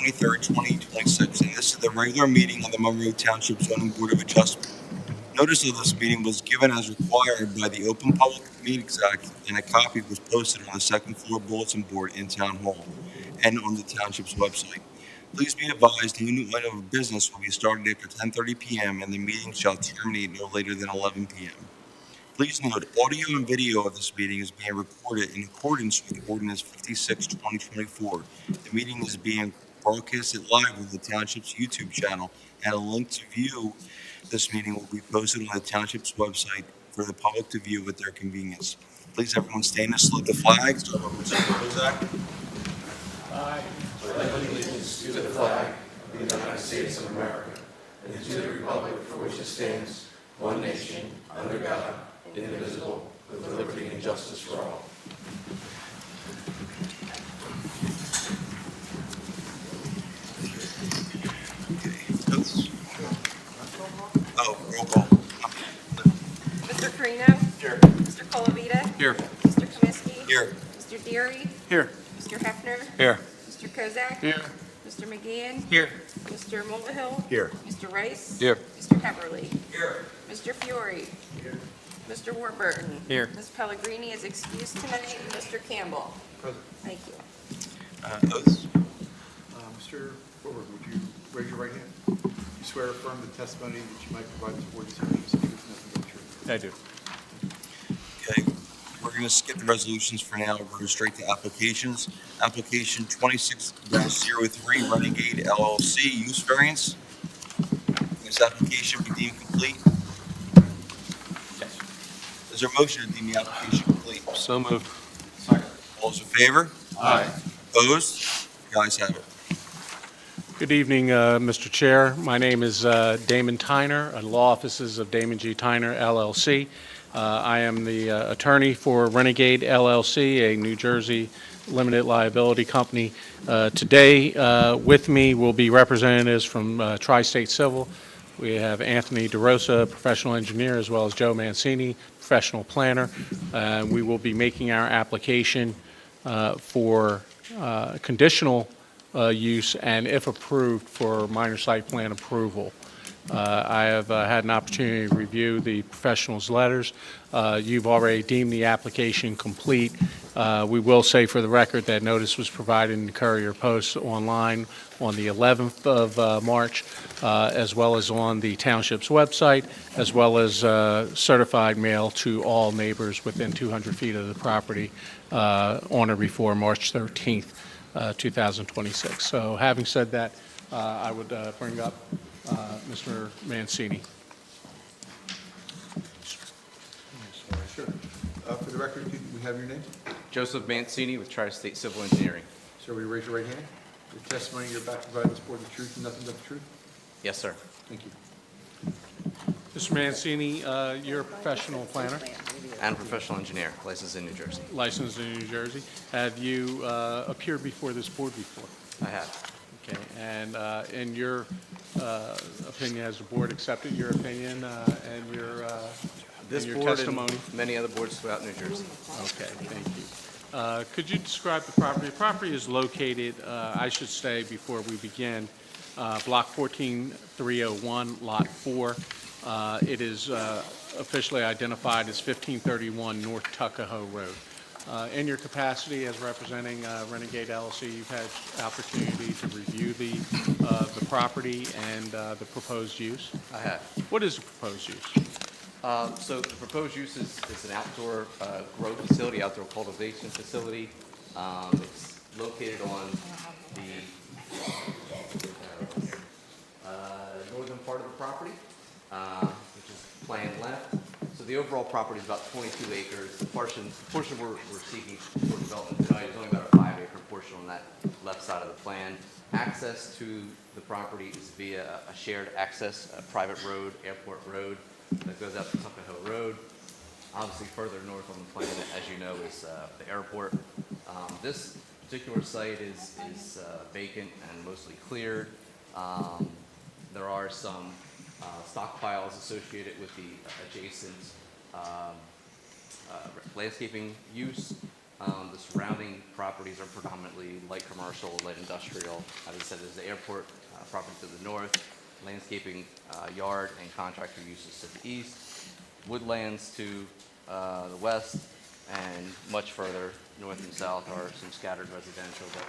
23rd, 2026, and this is the regular meeting of the Monroe Township Zoning Board of Adjustment. Notice of this meeting was given as required by the Open Public Meetings Act, and a copy was posted on the second floor bulletin board in Town Hall and on the Township's website. Please be advised, the new item of business will be started after 10:30 p.m., and the meeting shall terminate no later than 11 p.m. Please note, audio and video of this meeting is being recorded in accordance with Ordinance 56, 2024. The meeting is being broadcasted live on the Township's YouTube channel, and a link to view this meeting will be posted on the Township's website for the public to view at their convenience. Please, everyone, stand and salute the flag. Start with Mr. Kozak. Allegiance to the flag of the United States of America and to the republic for which it stands, one nation, under God, indivisible, with liberty and justice for all. Oh, roll call. Mr. Carino? Here. Mr. Colavita? Here. Mr. Comiskey? Here. Mr. Deary? Here. Mr. Hefner? Here. Mr. Kozak? Here. Mr. McGeehan? Here. Mr. Mulvihill? Here. Mr. Rice? Here. Mr. Heberly? Here. Mr. Fiore? Here. Mr. Warburton? Here. Ms. Pellegrini is excused tonight. Mr. Campbell? Present. Thank you. Oaths. Mr. Forward, would you raise your right hand? You swear or affirm the testimony that you might provide this board is the truth, nothing but the truth? I do. Okay, we're going to skip the resolutions for now. We're going straight to applications. Application 26-03 Renegade LLC use variance. This application be deemed complete. Yes. Is there a motion to deem the application complete? So moved. All those in favor? Aye. Opposed? The ayes have it. Good evening, Mr. Chair. My name is Damon Tyner, law offices of Damon G. Tyner, LLC. I am the attorney for Renegade LLC, a New Jersey limited liability company. Today, with me will be representatives from Tri-State Civil. We have Anthony DeRosa, professional engineer, as well as Joe Mancini, professional planner. We will be making our application for conditional use and, if approved, for minor site plan approval. I have had an opportunity to review the professionals' letters. You've already deemed the application complete. We will say for the record that notice was provided in the Courier Post online on the 11th of March, as well as on the township's website, as well as certified mail to all neighbors within 200 feet of the property on or before March 13th. 2026. So having said that, I would bring up Mr. Mancini. Sure. For the record, could we have your name? Joseph Mancini with Tri-State Civil Engineering. Sir, will you raise your right hand? The testimony you're about to provide this board is the truth and nothing but the truth? Yes, sir. Thank you. Mr. Mancini, you're a professional planner, And a professional engineer, licensed in New Jersey. licensed in New Jersey. Have you appeared before this board before? I have. Okay, and in your opinion, has the board accepted your opinion and your This your board testimony? and many other boards throughout New Jersey. Okay, thank you. Could you describe the property? The property is located, I should say before we begin, Block 14301, Lot 4. It is officially identified as 1531 North Tuckahoe Road. In your capacity as representing Renegade LLC, you've had opportunity to review the property and the proposed use. I have. What is the proposed use? So the proposed use is an outdoor grow facility, outdoor cultivation facility. It's located on the northern part of the property, which is planned left. So the overall property is about 22 acres. The portion we're seeking for development tonight is only about a 5-acre portion on that left side of the plan. Access to the property is via a shared access, a private road, airport road, that goes out to Tuckahoe Road. Obviously, further north on the plan, as you know, is the airport. This particular site is vacant and mostly cleared. There are some stockpiles associated with the adjacent landscaping use. The surrounding properties are predominantly light commercial, light industrial. As I said, there's the airport property to the north, landscaping yard and contractor uses to the east, woodlands to the west, and much further north and south are some scattered residential, but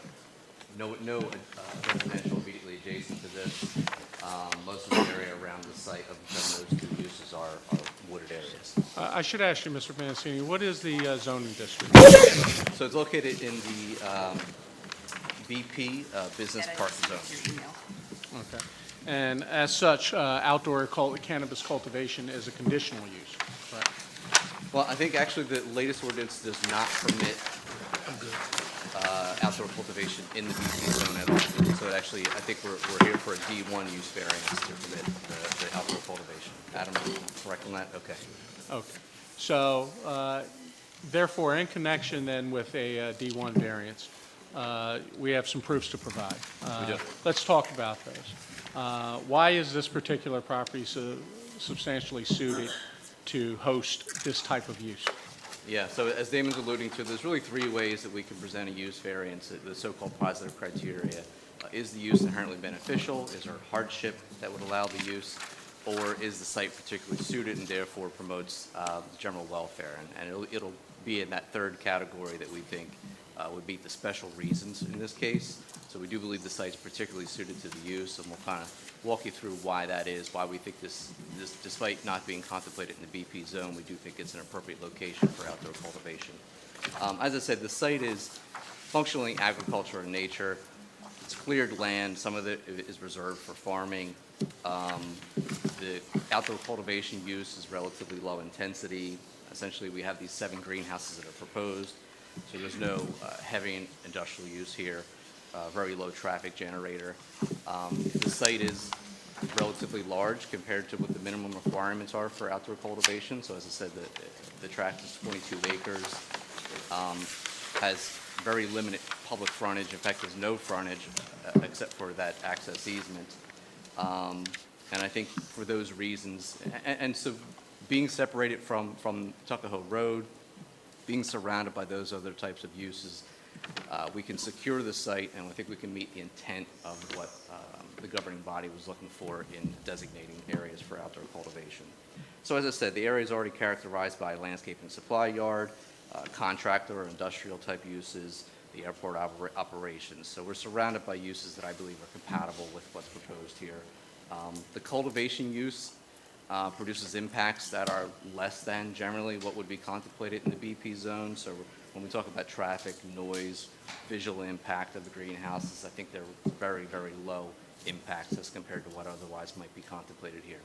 no residential immediately adjacent to this. Most of the area around the site of those two uses are wooded areas. I should ask you, Mr. Mancini, what is the zoning district? So it's located in the BP Business Park Zone. Your email. Okay. And as such, outdoor cannabis cultivation is a conditional use, correct? Well, I think actually the latest ordinance does not permit outdoor cultivation in the BP zone at all. So it actually, I think we're here for a D1 use variance to permit the outdoor cultivation. Adam, am I correct on that? Okay. Okay. So therefore, in connection then with a D1 variance, we have some proofs to provide. We do. Let's talk about those. Why is this particular property so substantially suited to host this type of use? Yeah, so as Damon's alluding to, there's really three ways that we can present a use variance, the so-called positive criteria. Is the use inherently beneficial? Is there hardship that would allow the use? Or is the site particularly suited and therefore promotes general welfare? And it'll be in that third category that we think would meet the special reasons in this case. So we do believe the site's particularly suited to the use, and we'll kind of walk you through why that is, why we think this, despite not being contemplated in the BP zone, we do think it's an appropriate location for outdoor cultivation. As I said, the site is functionally agriculture in nature. It's cleared land. Some of it is reserved for farming. The outdoor cultivation use is relatively low intensity. Essentially, we have these 7 greenhouses that are proposed, so there's no heavy industrial use here. Very low traffic generator. The site is relatively large compared to what the minimum requirements are for outdoor cultivation. So as I said, the tract is 22 acres, has very limited public frontage. In fact, there's no frontage except for that access easement. And I think for those reasons, and so being separated from Tuckahoe Road, being surrounded by those other types of uses, we can secure the site, and I think we can meet the intent of what the governing body was looking for in designating areas for outdoor cultivation. So as I said, the area is already characterized by landscape and supply yard, contractor or industrial type uses, the airport operations. So we're surrounded by uses that I believe are compatible with what's proposed here. The cultivation use produces impacts that are less than generally what would be contemplated in the BP zone. So when we talk about traffic, noise, visual impact of the greenhouses, I think they're very, very low impacts as compared to what otherwise might be contemplated here.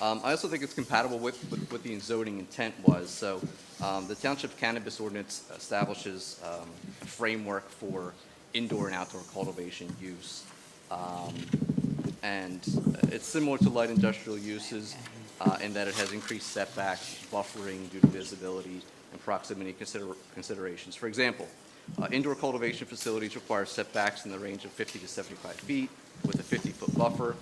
I also think it's compatible with what the zoning intent was. So the Township Cannabis Ordinance establishes a framework for indoor and outdoor cultivation use. And it's similar to light industrial uses in that it has increased setbacks, buffering due to visibility, and proximity considerations. For example, indoor cultivation facilities require setbacks in the range of 50 to 75 feet with a 50-foot buffer.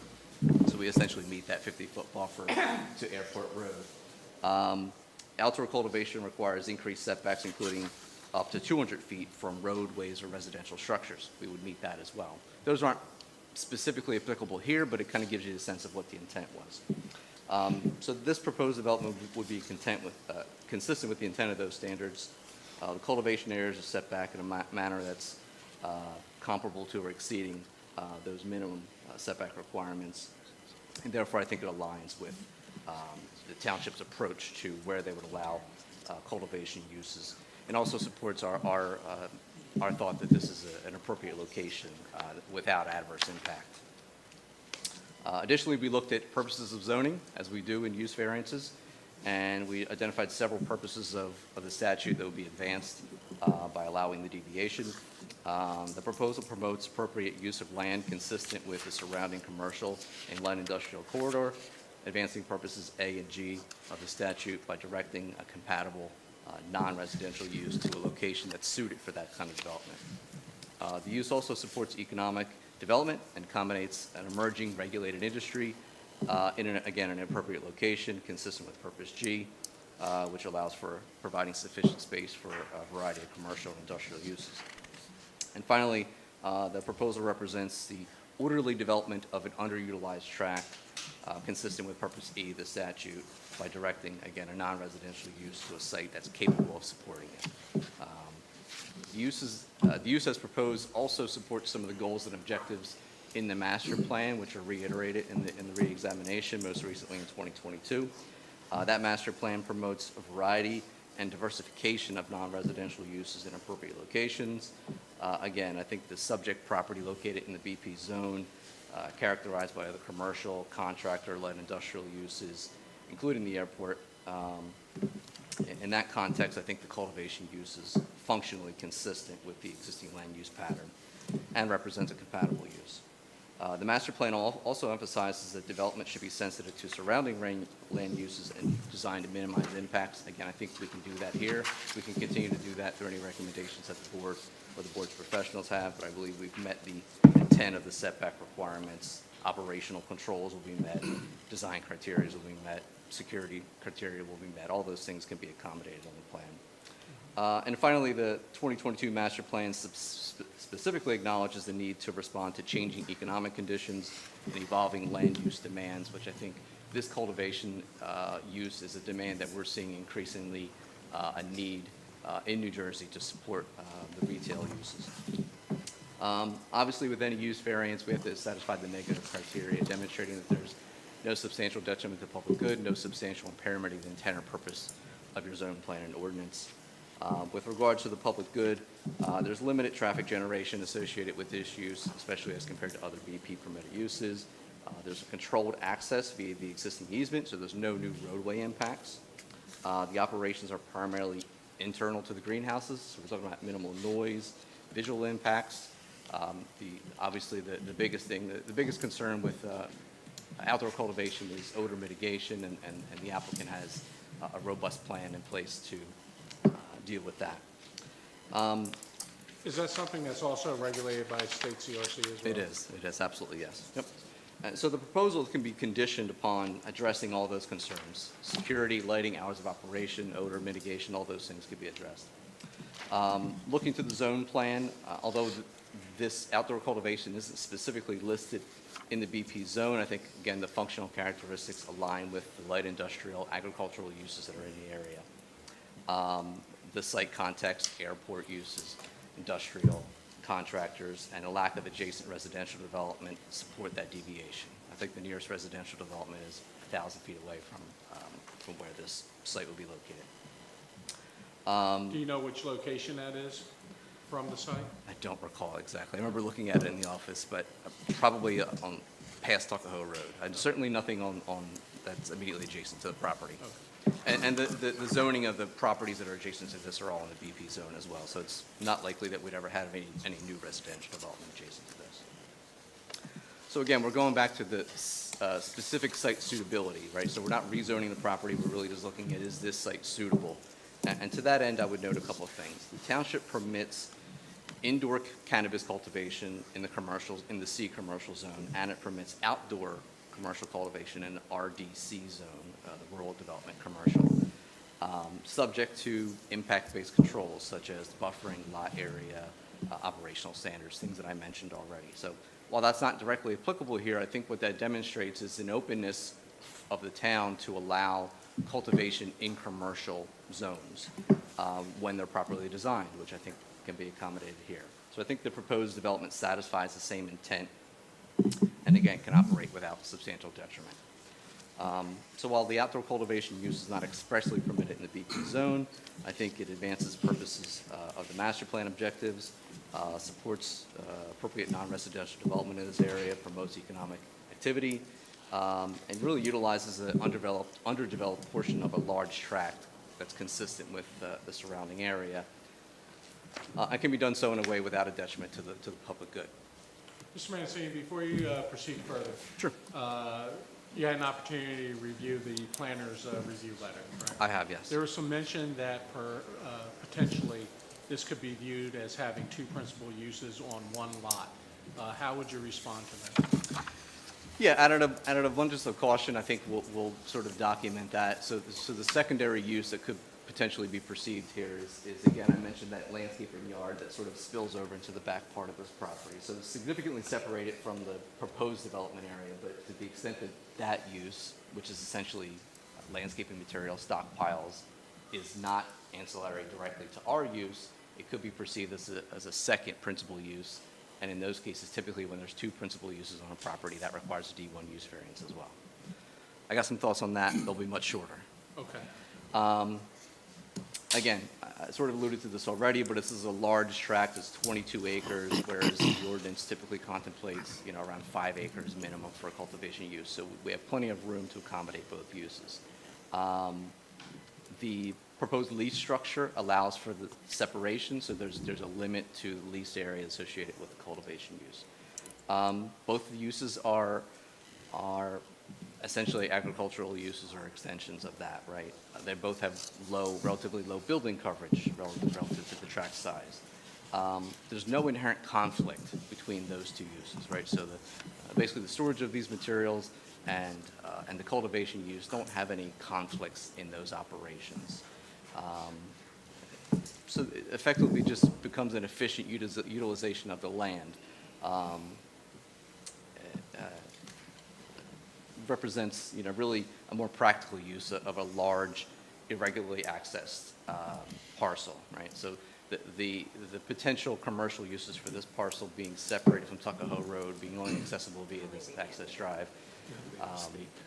So we essentially meet that 50-foot buffer to Airport Road. Outdoor cultivation requires increased setbacks, including up to 200 feet from roadways or residential structures. We would meet that as well. Those aren't specifically applicable here, but it kind of gives you a sense of what the intent was. So this proposed development would be consistent with the intent of those standards. The cultivation areas are set back in a manner that's comparable to or exceeding those minimum setback requirements. And therefore, I think it aligns with the township's approach to where they would allow cultivation uses, and also supports our thought that this is an appropriate location without adverse impact. Additionally, we looked at purposes of zoning, as we do in use variances, and we identified several purposes of the statute that would be advanced by allowing the deviation. The proposal promotes appropriate use of land consistent with the surrounding commercial and light industrial corridor, advancing purposes A and G of the statute by directing a compatible non-residential use to a location that's suited for that kind of development. The use also supports economic development and accommodates an emerging regulated industry in, an appropriate location consistent with Purpose G. which allows for providing sufficient space for a variety of commercial and industrial uses. And finally, the proposal represents the orderly development of an underutilized tract consistent with Purpose E of the statute by directing, again, a non-residential use to a site that's capable of supporting it. The use as proposed also supports some of the goals and objectives in the master plan, which are reiterated in the re-examination, most recently in 2022. That master plan promotes a variety and diversification of non-residential uses in appropriate locations. Again, I think the subject property located in the BP zone, characterized by other commercial, contractor-led industrial uses, including the airport. In that context, I think the cultivation use is functionally consistent with the existing land use pattern and represents a compatible use. The master plan also emphasizes that development should be sensitive to surrounding land uses and designed to minimize impacts. Again, I think we can do that here. We can continue to do that through any recommendations that the board or the board's professionals have, but I believe we've met the intent of the setback requirements. Operational controls will be met, design criteria will be met, security criteria will be met. All those things can be accommodated on the plan. And finally, the 2022 master plan specifically acknowledges the need to respond to changing economic conditions and evolving land use demands, which I think this cultivation use is a demand that we're seeing increasingly a need in New Jersey to support the retail uses. Obviously, with any use variance, we have to satisfy the negative criteria, demonstrating that there's no substantial detriment to public good, no substantial impairment of the intent or purpose of your zone plan and ordinance. With regards to the public good, there's limited traffic generation associated with this use, especially as compared to other BP permitted uses. There's a controlled access via the existing easement, so there's no new roadway impacts. The operations are primarily internal to the greenhouses, so we're talking about minimal noise, visual impacts. Obviously, the biggest thing, the biggest concern with outdoor cultivation is odor mitigation, and the applicant has a robust plan in place to deal with that. Is that something that's also regulated by state CRC as well? It is, absolutely, yes. Yep. So the proposal can be conditioned upon addressing all those concerns. Security, lighting, hours of operation, odor mitigation, all those things could be addressed. Looking to the zone plan, although this outdoor cultivation isn't specifically listed in the BP zone, I think, again, the functional characteristics align with the light industrial, agricultural uses that are in the area. The site context, airport uses, industrial, contractors, and a lack of adjacent residential development support that deviation. I think the nearest residential development is 1,000 feet away from where this site will be located. Do you know which location that is from the site? I don't recall exactly. I remember looking at it in the office, but probably on past Tuckahoe Road. And certainly nothing on that's immediately adjacent to the property. Okay. And the zoning of the properties that are adjacent to this are all in the BP zone as well. So it's not likely that we'd ever have any new residential development adjacent to this. So again, we're going back to the specific site suitability, right? So we're not rezoning the property. We're really just looking at, is this site suitable? And to that end, I would note a couple of things. The township permits indoor cannabis cultivation in the C commercial zone, and it permits outdoor commercial cultivation in the RDC zone, the rural development commercial, subject to impact-based controls such as buffering, lot area, operational standards, things that I mentioned already. So while that's not directly applicable here, I think what that demonstrates is an openness of the town to allow cultivation in commercial zones when they're properly designed, which I think can be accommodated here. So I think the proposed development satisfies the same intent and again can operate without substantial detriment. So while the outdoor cultivation use is not expressly permitted in the BP zone, I think it advances purposes of the master plan objectives, supports appropriate non-residential development in this area, promotes economic activity, and really utilizes an underdeveloped portion of a large tract that's consistent with the surrounding area. It can be done so in a way without a detriment to the public good. Mr. Mancini, before you proceed further. Sure. You had an opportunity to review the planner's review letter, correct? I have, yes. There was some mention that potentially this could be viewed as having two principal uses on one lot. How would you respond to that? Yeah, out of abundance of caution, I think we'll sort of document that. So the secondary use that could potentially be perceived here is again, I mentioned that landscaping yard that sort of spills over into the back part of this property. So it's significantly separated from the proposed development area, but to the extent that that use, which is essentially landscaping material, stockpiles, is not ancillary directly to our use, it could be perceived as a second principal use. And in those cases, typically when there's two principal uses on a property, that requires a D1 use variance as well. I got some thoughts on that. They'll be much shorter. Okay. Again, I sort of alluded to this already, but this is a large tract. It's 22 acres, whereas the ordinance typically contemplates, around 5 acres minimum for a cultivation use. So we have plenty of room to accommodate both uses. The proposed lease structure allows for the separation, so there's a limit to the lease area associated with the cultivation use. Both the uses are essentially agricultural uses or extensions of that, right? They both have relatively low building coverage relative to the tract size. There's no inherent conflict between those two uses, right? So basically the storage of these materials and the cultivation use don't have any conflicts in those operations. So it effectively just becomes an efficient utilization of the land. Represents, really a more practical use of a large, irregularly accessed parcel, right? So the potential commercial uses for this parcel being separated from Tuckahoe Road, being only accessible via this access drive,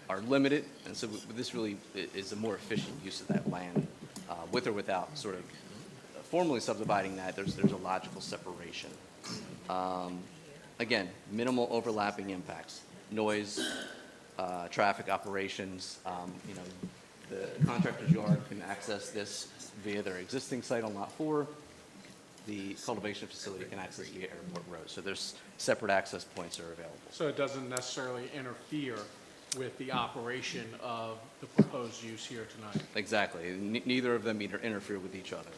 are limited, and so this really is a more efficient use of that land, with or without sort of formally subdividing that. There's a logical separation. Again, minimal overlapping impacts, noise. Traffic operations, the contractor's yard can access this via their existing site on Lot 4. The cultivation facility can access via Airport Road. So there's separate access points that are available. So it doesn't necessarily interfere with the operation of the proposed use here tonight? Exactly. Neither of them interfere with each other.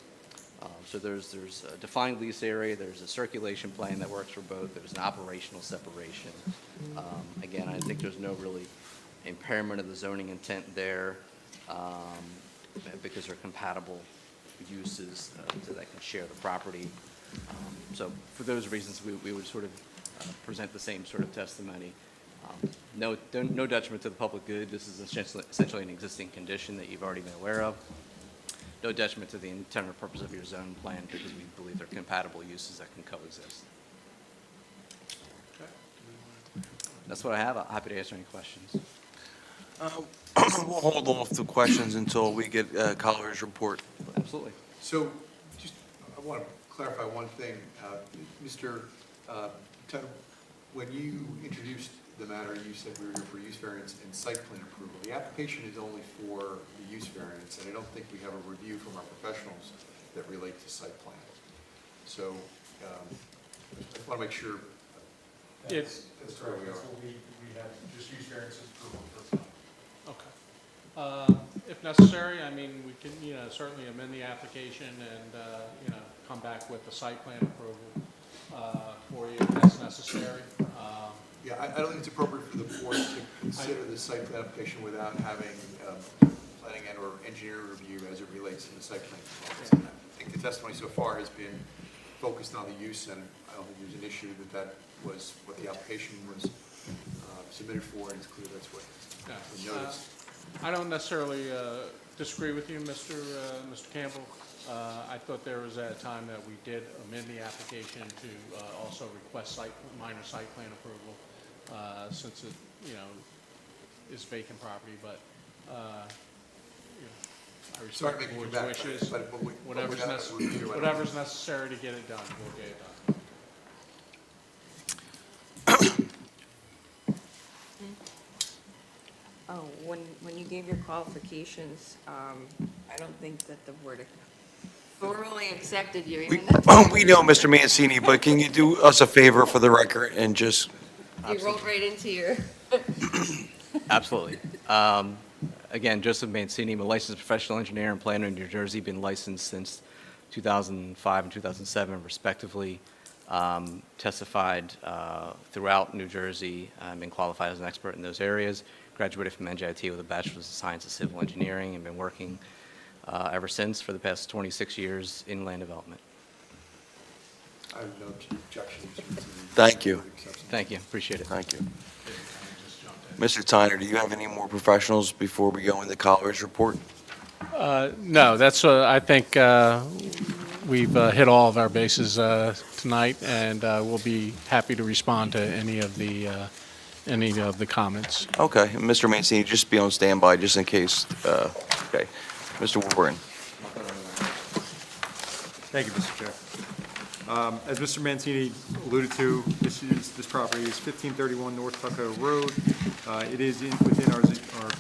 So there's a defined lease area, there's a circulation plan that works for both, there's an operational separation. Again, I think there's no really impairment of the zoning intent there, because they're compatible uses that can share the property. So for those reasons, we would sort of present the same sort of testimony. No detriment to the public good. This is essentially an existing condition that you've already been aware of. No detriment to the intent or purpose of your zone plan, because we believe they're compatible uses that can coexist. That's what I have. I'm happy to answer any questions. We'll hold off the questions until we get Colliver's report. Absolutely. So just, I want to clarify one thing. Mr. Tuttle, when you introduced the matter, you said we were here for use variance and site plan approval. The application is only for the use variance, and I don't think we have a review from our professionals that relate to site plan. So I just want to make sure. It's, That's correct. That's what we have, just use variances approval for tonight. okay. If necessary, I mean, we can, certainly amend the application and, come back with the site plan approval for you if that's necessary. Yeah, I don't think it's appropriate for the board to consider the site plan application without having planning and or engineering review as it relates to the site plan components. I think the testimony so far has been focused on the use, and I don't think there's an issue that was what the application was submitted for, and it's clear that's what we noticed. I don't necessarily disagree with you, Mr. Campbell. I thought there was a time that we did amend the application to also request minor site plan approval, since it, is vacant property, but, I Sorry respect to the make you board's back, wishes. but Whatever's without a review, I don't- whatever's necessary to get it done, we'll get it done. Oh, when you gave your qualifications, I don't think that the board thoroughly accepted you. even though We know, Mr. Mancini, but can you do us a favor for the record and just, You rolled right into your, Absolutely. Again, Joseph Mancini, I'm a licensed professional engineer and planner in New Jersey, been licensed since 2005 and 2007 respectively. testified throughout New Jersey, been qualified as an expert in those areas, graduated from NJIT with a Bachelor's of Science in Civil Engineering, and been working ever since for the past 26 years in land development. I have no objections to the. Thank you. Thank you, appreciate it. Thank you. Mr. Tyner, do you have any more professionals before we go into Colliers' report? No, that's, I think we've hit all of our bases tonight, and we'll be happy to respond to any of the comments. Okay, Mr. Mancini, just be on standby just in case. Okay, Mr. Warren. Thank you, Mr. Chair. As Mr. Mancini alluded to, this property is 1531 North Tuckahoe Road. It is within our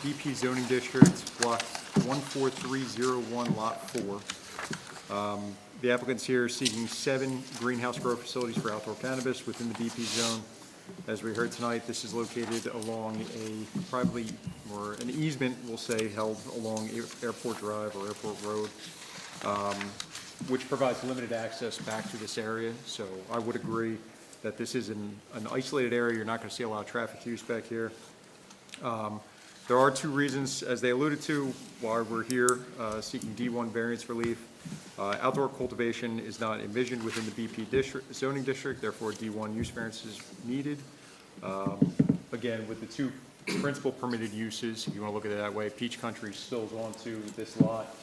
BP zoning district, block 14301, lot 4. The applicant's here seeking 7 greenhouse grow facilities for outdoor cannabis within the BP zone. As we heard tonight, this is located along a privately, or an easement, we'll say, held along Airport Drive or Airport Road, which provides limited access back to this area. So I would agree that this is an isolated area. You're not going to see a lot of traffic use back here. There are 2 reasons, as they alluded to, why we're here seeking D1 variance relief. Outdoor cultivation is not envisioned within the BP zoning district, therefore D1 use variance is needed. Again, with the 2 principal permitted uses, if you want to look at it that way, Peach Country spills onto this lot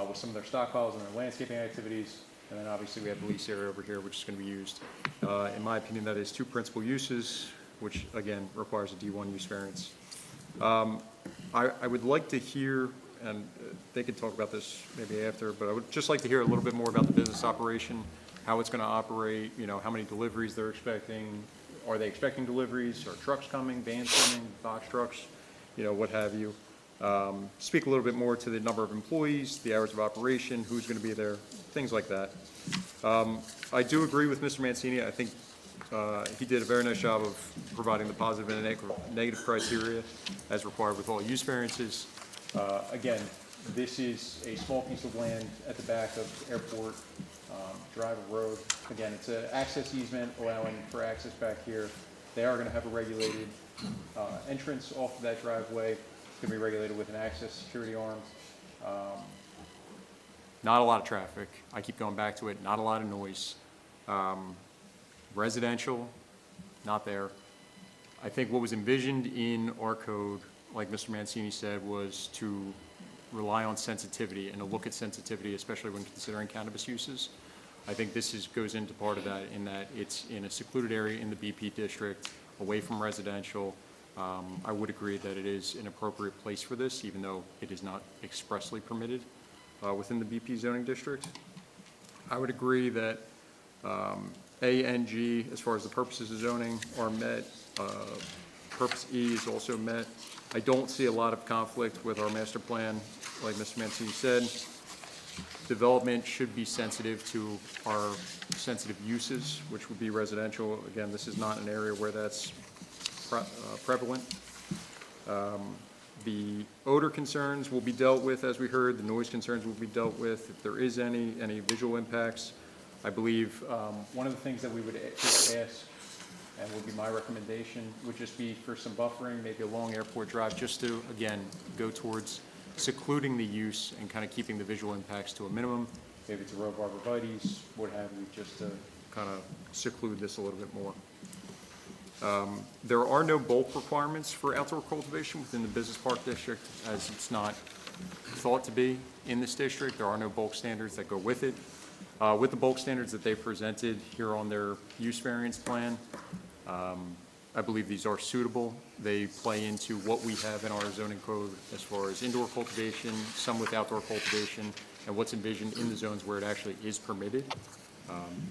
with some of their stockpiles and their landscaping activities, and then obviously we have the lease area over here, which is going to be used. In my opinion, that is 2 principal uses, which again requires a D1 use variance. I would like to hear, and they could talk about this maybe after, but I would just like to hear a little bit more about the business operation, how it's going to operate, how many deliveries they're expecting. Are they expecting deliveries? Are trucks coming, vans coming, box trucks, what have you? Speak a little bit more to the number of employees, the hours of operation, who's going to be there, things like that. I do agree with Mr. Mancini. I think he did a very nice job of providing the positive and negative criteria as required with all use variances. Again, this is a small piece of land at the back of Airport Drive Road. Again, it's an access easement allowing for access back here. They are going to have a regulated entrance off of that driveway. It's going to be regulated with an access security arm. Not a lot of traffic. I keep going back to it. Not a lot of noise. Residential, not there. I think what was envisioned in our code, like Mr. Mancini said, was to rely on sensitivity and to look at sensitivity, especially when considering cannabis uses. I think this goes into part of that in that it's in a secluded area in the BP district, away from residential. I would agree that it is an appropriate place for this, even though it is not expressly permitted within the BP zoning district. I would agree that A and G, as far as the purposes of zoning, are met. Purpose E is also met. I don't see a lot of conflict with our master plan, like Mr. Mancini said. Development should be sensitive to our sensitive uses, which would be residential. Again, this is not an area where that's prevalent. The odor concerns will be dealt with, as we heard. The noise concerns will be dealt with. If there is any visual impacts, I believe one of the things that we would just ask, and would be my recommendation, would just be for some buffering, maybe along Airport Drive, just to, again, go towards secluding the use and kind of keeping the visual impacts to a minimum. Maybe it's a row of arborvitaes, what have you, just to kind of seclude this a little bit more. There are no bulk requirements for outdoor cultivation within the business park district, as it's not thought to be in this district. There are no bulk standards that go with it. With the bulk standards that they presented here on their use variance plan, I believe these are suitable. They play into what we have in our zoning code as far as indoor cultivation, some with outdoor cultivation, and what's envisioned in the zones where it actually is permitted.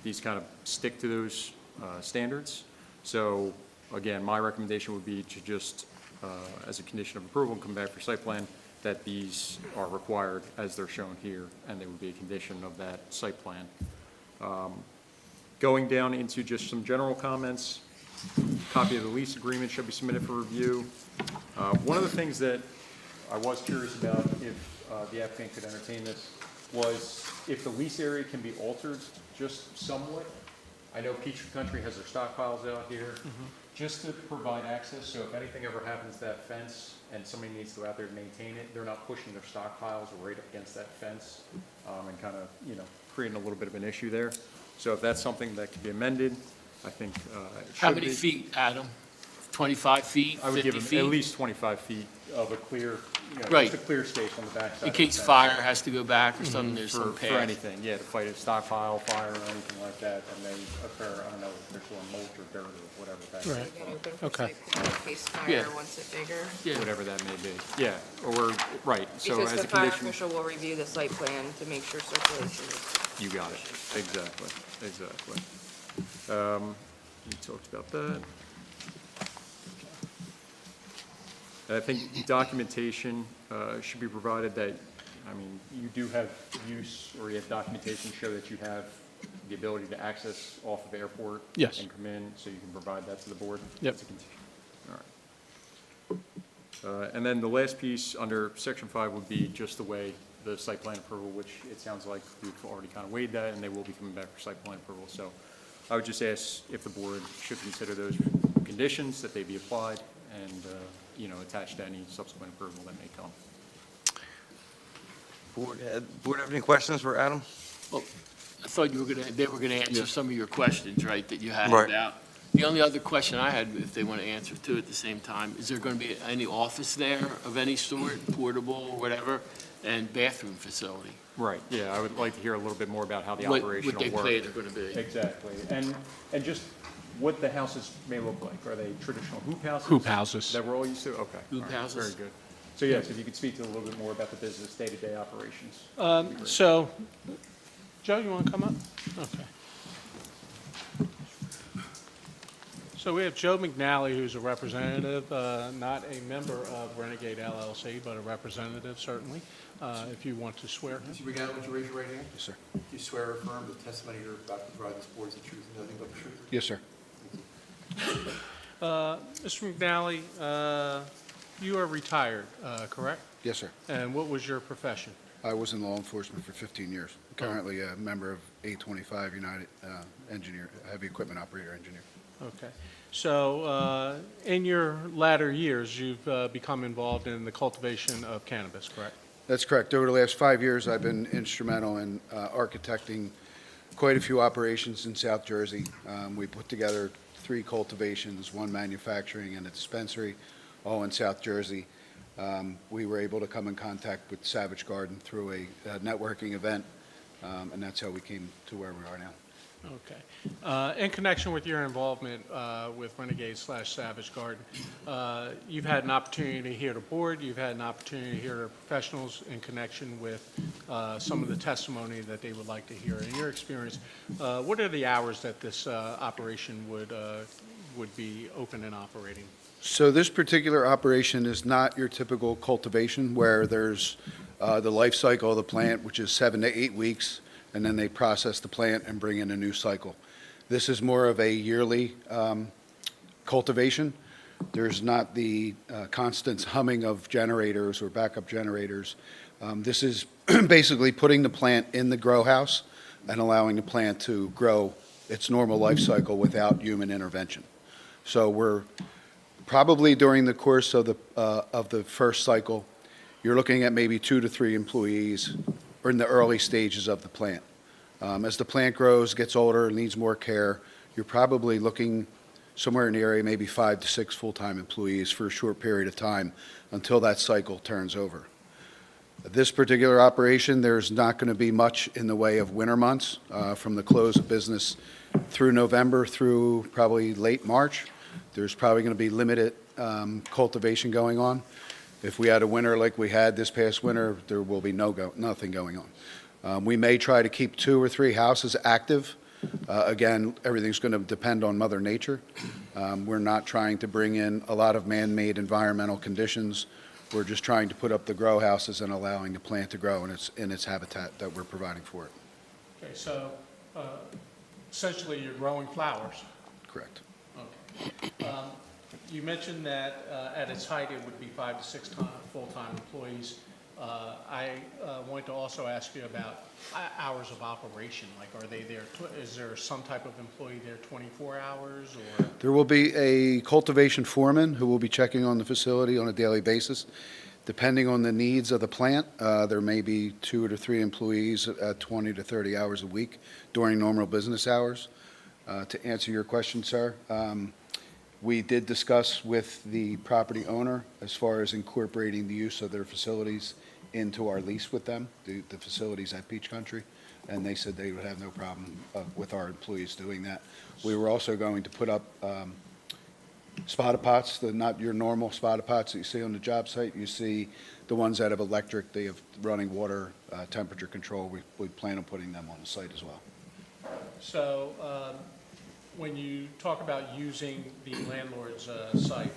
These kind of stick to those standards. So again, my recommendation would be to just, as a condition of approval, come back for site plan, that these are required as they're shown here, and they would be a condition of that site plan. Going down into just some general comments, copy of the lease agreement should be submitted for review. One of the things that I was curious about, if the applicant could entertain this, was if the lease area can be altered just somewhat. I know Peachtree Country has their stockpiles out here, just to provide access, so if anything ever happens to that fence and somebody needs to go out there to maintain it, they're not pushing their stockpiles right up against that fence, and kind of, creating a little bit of an issue there. So if that's something that could be amended, I think, it How should many be. feet, Adam? 25 feet, I would 50 give them feet? at least 25 feet of a clear, Right. just a clear space on the backside. In of the case fence. fire has to go back or something, there's some For path. anything, yeah, to fight a stockpile fire or anything like that, and then occur, I don't know, if there's a mulch or dirt or whatever that, Right. You gotta open for Okay. site plan in case Yeah. fire wants it bigger. Yeah. whatever that may be. Yeah, or, right, so Because as the a fire condition, official will review the site plan to make sure circulation is. you got it, exactly. You talked about that. I think documentation should be provided that, I mean, you do have use, or you have documentation show that you have the ability to access off of airport. Yes. And come in, so you can provide that to the board? Yep. As a condition. All right. And then the last piece under section 5 would be just the way the site plan approval, which it sounds like we've already kind of weighed that, and they will be coming back for site plan approval. So I would just ask if the board should consider those conditions, that they be applied, and, attached to any subsequent approval that may come. Board have any questions for Adam? Well, I thought they were gonna answer some of your questions, right, that you had Right. about. The only other question I had, if they want to answer too at the same time, is there going to be any office there of any sort, portable or whatever, and bathroom facility? Right, yeah, I would like to hear a little bit more about how the What operation they will work. plan are going to be? Exactly, and just what the houses may look like. Are they traditional hoop houses? Hoop houses. That we're all used to? Okay. Hoop all right, houses? Very good. So yes, if you could speak to a little bit more about the business day-to-day operations. So, Joe, you want to come up? Okay. So we have Joe McNally, who's a representative, not a member of Renegade LLC, but a representative certainly, if you want to swear him. Mr. McGowan, would you raise your right hand? Yes, sir. Do you swear or affirm the testimony you're about to provide this board is the truth and nothing but the truth? Yes, sir. Mr. McNally, you are retired, correct? Yes, sir. And what was your profession? I was in law enforcement for 15 years. Currently a member of 825 United Engineer, heavy equipment operator engineer. Okay. So in your latter years, you've become involved in the cultivation of cannabis, correct? That's correct. Over the last 5 years, I've been instrumental in architecting quite a few operations in South Jersey. We put together 3 cultivations, 1 manufacturing and a dispensary, all in South Jersey. We were able to come in contact with Savage Garden through a networking event, and that's how we came to where we are now. Okay. In connection with your involvement with Renegade/Savage Garden, you've had an opportunity to hear the board, you've had an opportunity to hear the professionals in connection with some of the testimony that they would like to hear. In your experience, what are the hours that this operation would be open and operating? So this particular operation is not your typical cultivation where there's the life cycle of the plant, which is 7 to 8 weeks, and then they process the plant and bring in a new cycle. This is more of a yearly cultivation. There's not the constant humming of generators or backup generators. This is basically putting the plant in the grow house and allowing the plant to grow its normal life cycle without human intervention. So we're probably during the course of the first cycle, you're looking at maybe 2 to 3 employees or in the early stages of the plant. As the plant grows, gets older, needs more care, you're probably looking somewhere in the area, maybe 5 to 6 full-time employees for a short period of time until that cycle turns over. This particular operation, there's not going to be much in the way of winter months from the close of business through November through probably late March. There's probably going to be limited cultivation going on. If we had a winter like we had this past winter, there will be nothing going on. We may try to keep 2 or 3 houses active. Again, everything's going to depend on Mother Nature. We're not trying to bring in a lot of man-made environmental conditions. We're just trying to put up the grow houses and allowing the plant to grow in its habitat that we're providing for it. Okay, so essentially you're growing flowers. Correct. Okay. You mentioned that at its height, it would be 5 to 6 full-time employees. I wanted to also ask you about hours of operation. Like, are they there, is there some type of employee there 24 hours or? There will be a cultivation foreman who will be checking on the facility on a daily basis. Depending on the needs of the plant, there may be 2 to 3 employees at 20 to 30 hours a week during normal business hours. To answer your question, sir, we did discuss with the property owner as far as incorporating the use of their facilities into our lease with them, the facilities at Peach Country, and they said they would have no problem with our employees doing that. We were also going to put up spotted pots, not your normal spotted pots that you see on the job site. You see the ones that have electric, they have running water, temperature control. We plan on putting them on the site as well. So when you talk about using the landlord's site,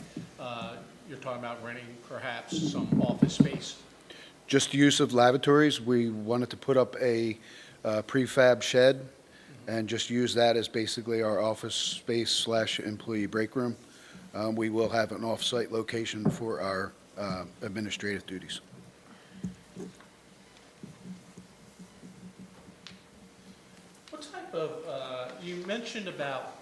you're talking about renting perhaps some office space? Just use of lavatories. We wanted to put up a prefab shed and just use that as basically our office space / employee break room. We will have an off-site location for our administrative duties. What type of, you mentioned about,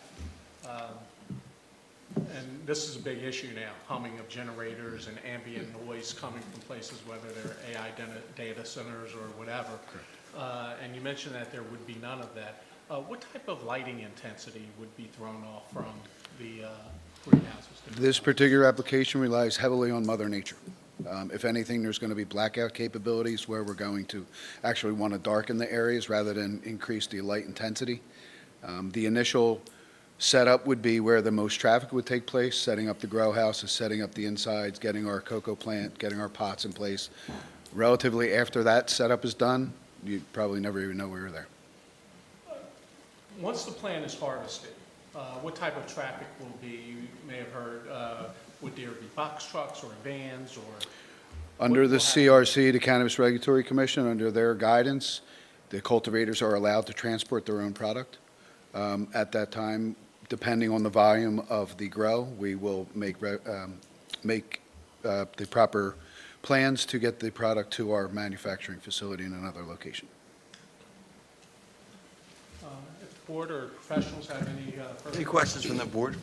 and this is a big issue now, humming of generators and ambient noise coming from places, whether they're AI data centers or whatever. And you mentioned that there would be none of that. What type of lighting intensity would be thrown off from the greenhouses? This particular application relies heavily on Mother Nature. If anything, there's going to be blackout capabilities where we're going to actually want to darken the areas rather than increase the light intensity. The initial setup would be where the most traffic would take place, setting up the grow houses, setting up the insides, getting our cocoa plant, getting our pots in place. Relatively after that setup is done, you probably never even know we were there. Once the plant is harvested, what type of traffic will be? You may have heard, would there be box trucks or vans or? Under What the will happen? CRC, the Cannabis Regulatory Commission, under their guidance, the cultivators are allowed to transport their own product. At that time, depending on the volume of the grow, we will make the proper plans to get the product to our manufacturing facility in another location. If the board or professionals have any further? Any questions from the board?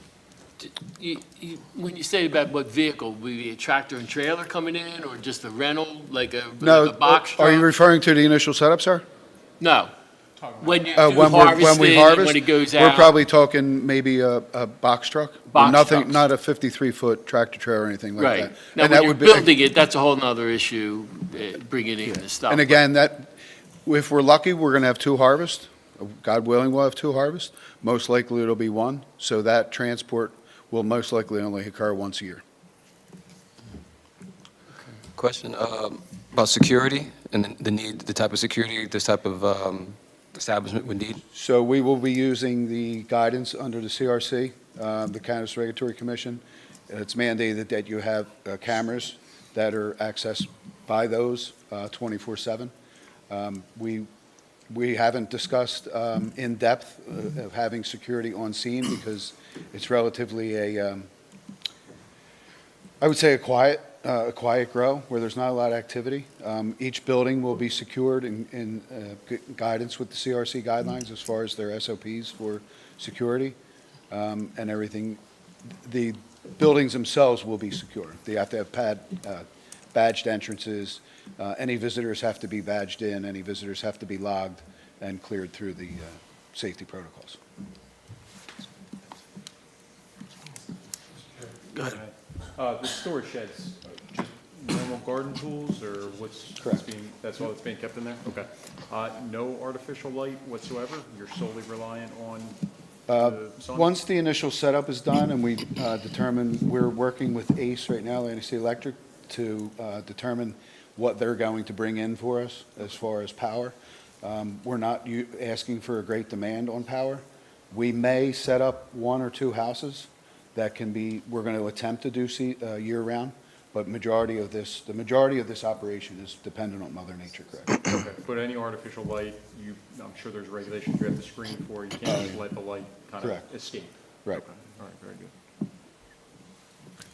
When you say about what vehicle, will it be a tractor and trailer coming in, or just a rental, like a No, box truck? are you referring to the initial setup, sir? No. Talking about- When you do When we harvesting, and harvest, when it goes we're out? probably talking maybe a box truck. Box Nothing, trucks. not a 53-foot tractor trailer or anything like that. Right. Now, And when that you're would be- building it, that's a whole nother issue, bringing in the stuff. And again, if we're lucky, we're going to have 2 harvests. God willing, we'll have 2 harvests. Most likely, it'll be 1. So that transport will most likely only occur once a year. Question about security and the need, the type of security this type of establishment would need. So we will be using the guidance under the CRC, the Cannabis Regulatory Commission. It's mandated that you have cameras that are accessed by those 24/7. We haven't discussed in depth of having security on scene because it's relatively I would say a quiet grow where there's not a lot of activity. Each building will be secured in guidance with the CRC guidelines as far as their SOPs for security and everything. The buildings themselves will be secure. They have to have badged entrances. Any visitors have to be badged in. Any visitors have to be logged and cleared through the safety protocols. Go ahead. The storage sheds, just normal garden tools, or what's Correct. being, that's all that's being kept in there? Okay. No artificial light whatsoever? You're solely reliant on the sun? Once the initial setup is done and we determine, we're working with ACE right now, Atlantic City Electric, to determine what they're going to bring in for us as far as power. We're not asking for a great demand on power. We may set up 1 or 2 houses that can be, we're going to attempt to do year-round, but the majority of this operation is dependent on Mother Nature, correct? Okay, but any artificial light, I'm sure there's regulations you have to screen for. You can't just let the light kind of Correct. escape. Right. Okay. All right, very good.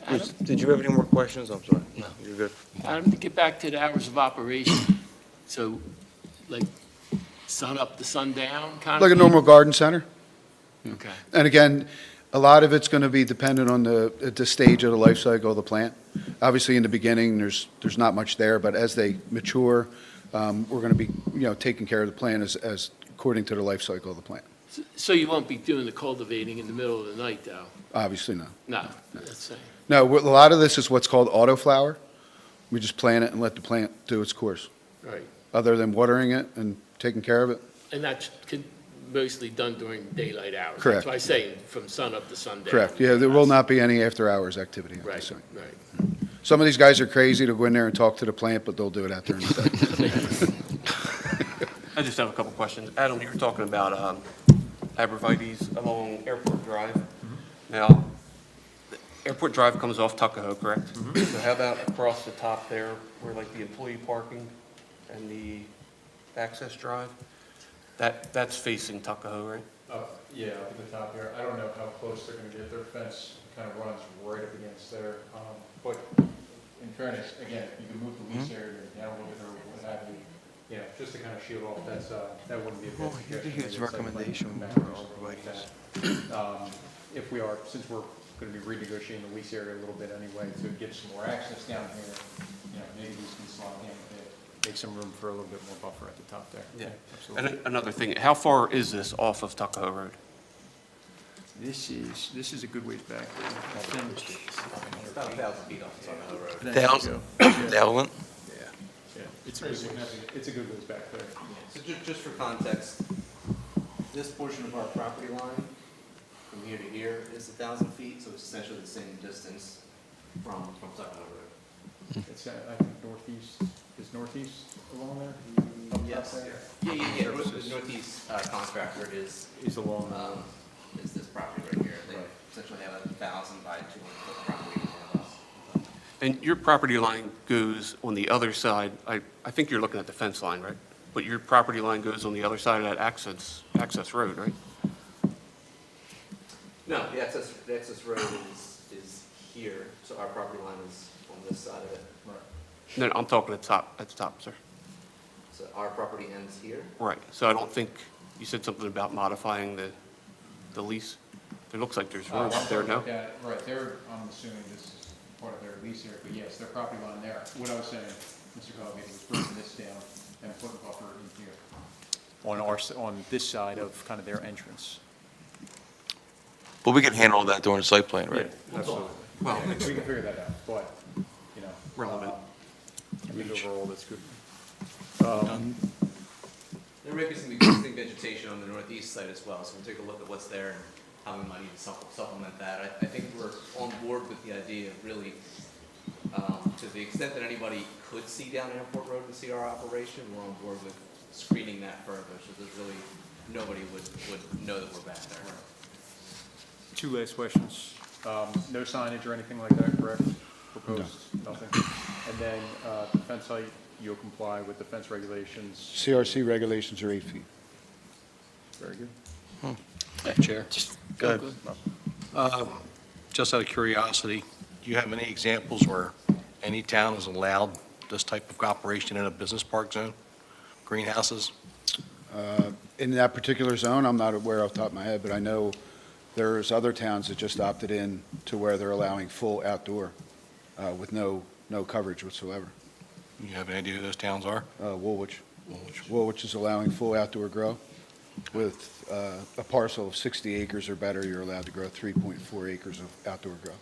Adam, Did you have any more questions? I'm sorry. No. You're good. Adam, to get back to the hours of operation, so like sun up to sundown kind of? Like a thing? normal garden center. Okay. And again, a lot of it's going to be dependent on the stage of the life cycle of the plant. Obviously, in the beginning, there's not much there, but as they mature, we're going to be, taking care of the plant as according to the life cycle of the plant. So you won't be doing the cultivating in the middle of the night, though? Obviously not. No, that's, No, a lot of this is what's called autoflower. We just plant it and let the plant do its course, right. other than watering it and taking care of it. And that's mostly done during daylight hours? Correct. That's why I say from sun up to sundown. Correct. Yeah, there will not be any after-hours activity at the Right, site. right. Some of these guys are crazy to go in there and talk to the plant, but they'll do it out there in the day. I just have a couple questions. Adam, you were talking about abrevieties along Airport Drive. Now, Airport Drive comes off Tuckahoe, correct? So how about across the top there, where like the employee parking and the access drive? That's facing Tuckahoe, right? Yeah, up at the top here. I don't know how close they're going to get. Their fence kind of runs right up against there. But in fairness, again, if you can move the lease area down a little bit or what have you, just to kind of shield off that side, that wouldn't be a bad suggestion. Maybe it's like back or something like that. If we are, since we're going to be renegotiating the lease area a little bit anyway, to get some more access down here, maybe these can slot in, make some room for a little bit more buffer at the top there. Yeah. Absolutely. And another thing, how far is this off of Tuckahoe Road? This is a good ways back. It's about 1,000 feet off Tuckahoe Road. 1,000? Yeah, it's a good ways back there. So just for context, this portion of our property line, from here to here, is 1,000 feet, so it's essentially the same distance from Tuckahoe Road. It's, I think is northeast along there? Up top Yes. there? Yeah. The northeast contractor is along, is this property right here. They Right. essentially have 1,000 by 200 foot property in front of us. And your property line goes on the other side, I think you're looking at the fence line, right? But your property line goes on the other side of that access road, right? No, the access road is here, so our property line is on this side of it. No, I'm talking at the top, sir. So our property ends here. Right, so I don't think, you said something about modifying the lease? It looks like there's room there, no? Right, I'm assuming this is part of their lease here, but yes, their property line there. What I was saying, Mr. Colgate, was bringing this down and putting buffer in here. On this side of kind of their entrance. But we can handle that during the site plan, right? Absolutely. Well, We can figure that out, but, relevant. I think overall, that's good. There may be some existing vegetation on the northeast side as well, so we'll take a look at what's there and how we might even supplement that. I think we're on board with the idea of really, to the extent that anybody could see down Airport Road and see our operation, we're on board with screening that further, so there's really, nobody would know that we're back there. Two last questions. No signage or anything like that, correct? Proposed, nothing? And then the fence height, you'll comply with the fence regulations? CRC regulations are 8 feet. Very good. Chair. Go ahead. Just out of curiosity, do you have any examples where any town has allowed this type of operation in a business park zone? Greenhouses? In that particular zone, I'm not aware off the top of my head, but I know there's other towns that just opted in to where they're allowing full outdoor with no coverage whatsoever. You have any idea who those towns are? Woolwich. Woolwich is allowing full outdoor grow. With a parcel of 60 acres or better, you're allowed to grow 3.4 acres of outdoor grow.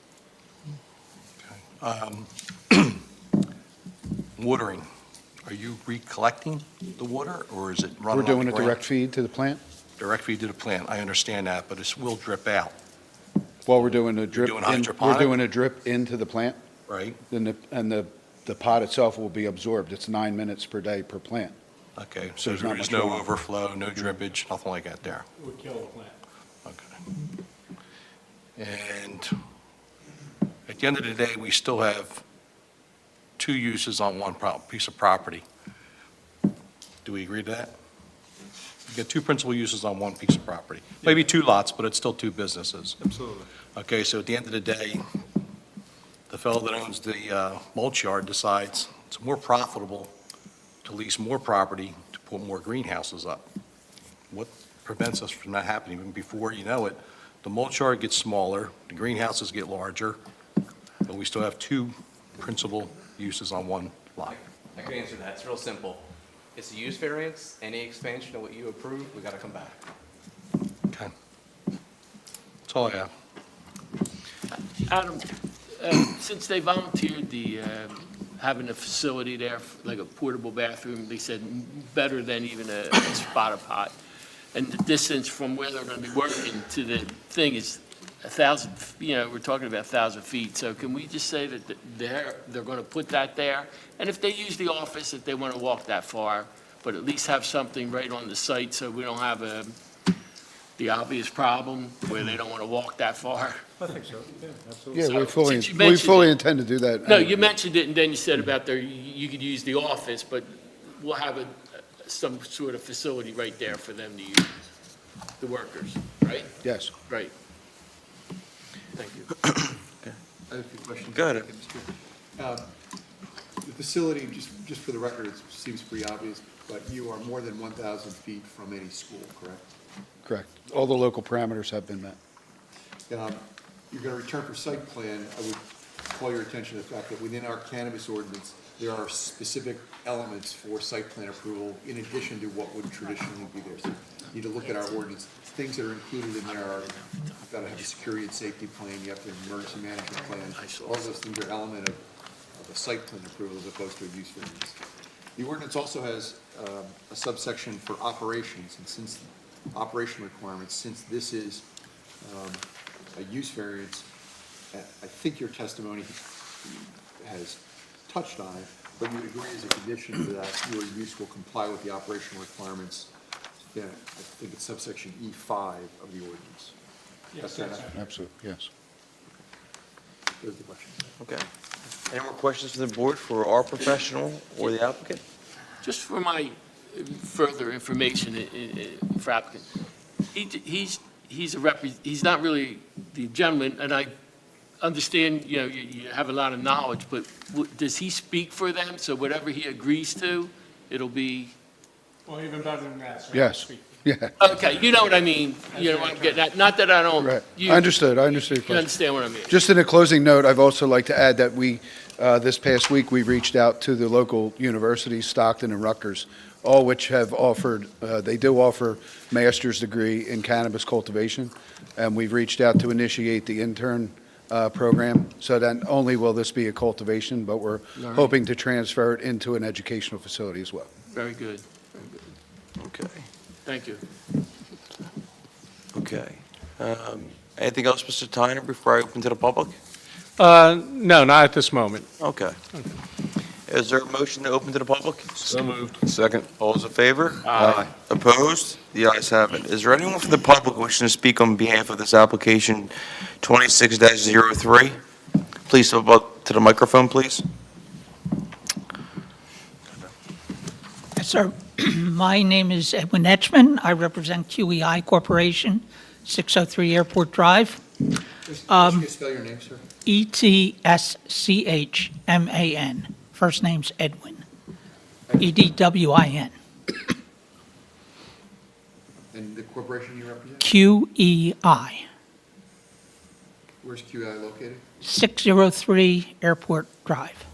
Watering, are you recollecting the water, or is it running We're on the doing a ground? direct feed to the plant. Direct feed to the plant, I understand that, but it will drip out, While we're doing a drip, doing we're hydroponic? doing a drip into the plant, right? and the pot itself will be absorbed. It's 9 minutes per day per plant. Okay, So so there's not there is much no going on. overflow, no drippage, nothing like that there? Would kill the plant. Okay. And at the end of the day, we still have two uses on one piece of property. Do we agree to that? You get two principal uses on one piece of property. Maybe two lots, but it's still two businesses. Absolutely. Okay, so at the end of the day, the fellow that owns the mulch yard decides it's more profitable to lease more property to put more greenhouses up. What prevents us from that happening? Even before you know it, the mulch yard gets smaller, the greenhouses get larger, but we still have two principal uses on one lot. I can answer that. It's real simple. It's a use variance. Any expansion of what you approve, we got to come back. Okay. That's all I have. Adam, since they volunteered the, having a facility there, like a portable bathroom, they said better than even a spotter pot. And the distance from where they're going to be working to the thing is 1,000, we're talking about 1,000 feet. So can we just say that they're going to put that there? And if they use the office, if they want to walk that far, but at least have something right on the site so we don't have the obvious problem where they don't want to walk that far? I think so, yeah, absolutely. Yeah, So, since you we mentioned fully it- intend to do that. No, you mentioned it, and then you said about you could use the office, but we'll have some sort of facility right there for them to use, the workers, right? Yes. Right. Thank you. I have a few questions. Go ahead. The facility, just for the record, it seems pretty obvious, but you are more than 1,000 feet from any school, correct? Correct. All the local parameters have been met. You're going to return for site plan. I would call your attention to the fact that within our cannabis ordinance, there are specific elements for site plan approval in addition to what would traditionally be there. So you need to look at our ordinance. Things that are included in there are, you've got to have a security and safety plan, you have to have an emergency management plan. All of those things are element of a site plan approval as opposed to a use variance. The ordinance also has a subsection for operations, and since operation requirements, since this is a use variance, I think your testimony has touched on it, but you agree as a condition to that your use will comply with the operational requirements. Yeah, I think it's subsection E5 of the ordinance. Yes, That's that's right. Absolutely, yes. Those are the questions. Okay. Any more questions from the board for our professional or the applicant? Just for my further information for applicant, he's not really the gentleman, and I understand, you have a lot of knowledge, but does he speak for them? So whatever he agrees to, it'll be, Well, even better than that, sir. Yes. Yeah, okay, you know what I mean? You know what I'm getting at? Not that I don't. right. you- I understood your You question. understand what I mean? Just in a closing note, I'd also like to add that this past week, we reached out to the local universities, Stockton and Rutgers, all which have offered, they do offer master's degree in cannabis cultivation, and we've reached out to initiate the intern program, so that only will this be a cultivation, but we're All right. hoping to transfer it into an educational facility as well. Very good, very good. Okay. Thank you. Okay. Anything else, Mr. Tyner, before I open to the public? No, not at this moment. Okay. Is there a motion to open to the public? So moved. Second. All those in favor? Aye. Opposed? The ayes have it. Is there anyone from the public wishing to speak on behalf of this application 26-03? Please step up to the microphone, please. Yes, sir. My name is Edwin Etchman. I represent QEI Corporation, 603 Airport Drive. Could you spell your name, sir? ETSCHMAN. First name's Edwin. EDWIN. And the corporation you represent? QEI, Where's QI located? 603 Airport Drive.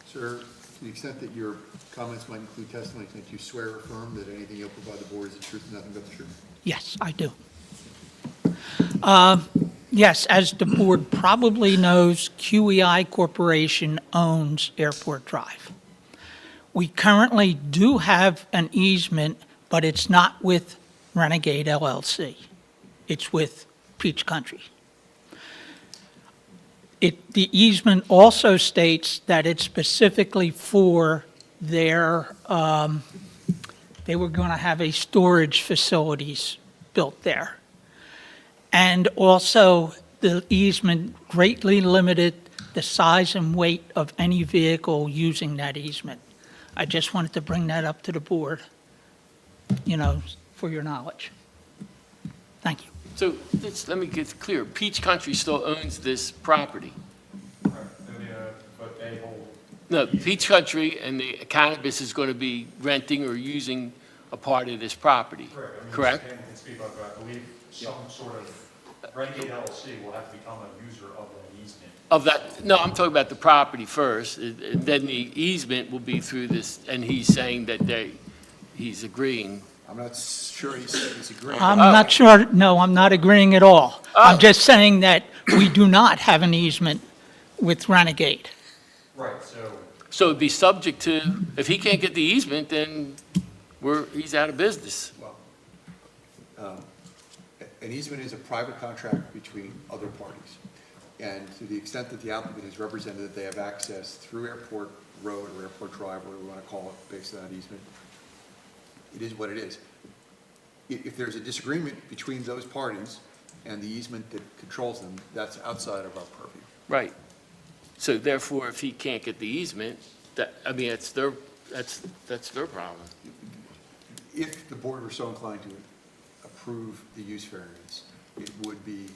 Sir, to the extent that your comments might include testimony, that you swear or affirm that anything you'll provide the board is the truth and nothing but the truth? Yes, I do. Yes, as the board probably knows, QEI Corporation owns Airport Drive. We currently do have an easement, but it's not with Renegade LLC. It's with Peach Country. The easement also states that it's specifically for their, they were going to have a storage facilities built there. And also, the easement greatly limited the size and weight of any vehicle using that easement. I just wanted to bring that up to the board, for your knowledge. Thank you. So let me get clear. Peach Country still owns this property? But they hold. No, Peach Country and the cannabis is going to be renting or using a part of this property, correct? I can speak about that. I believe some sort of Renegade LLC will have to become a user of that easement. Of that, no, I'm talking about the property first, and then the easement will be through this, and he's saying that he's agreeing. I'm not sure he's agreeing. I'm not sure, no, I'm not agreeing at all. I'm Oh. just saying that we do not have an easement with Renegade. Right, so. So it'd be subject to, if he can't get the easement, then he's out of business. An easement is a private contract between other parties. And to the extent that the applicant has represented that they have access through Airport Road or Airport Drive, whatever we want to call it, based on that easement, it is what it is. If there's a disagreement between those parties and the easement that controls them, that's outside of our purview. Right. So therefore, if he can't get the easement, that's their problem. If the board were so inclined to approve the use variance, it would be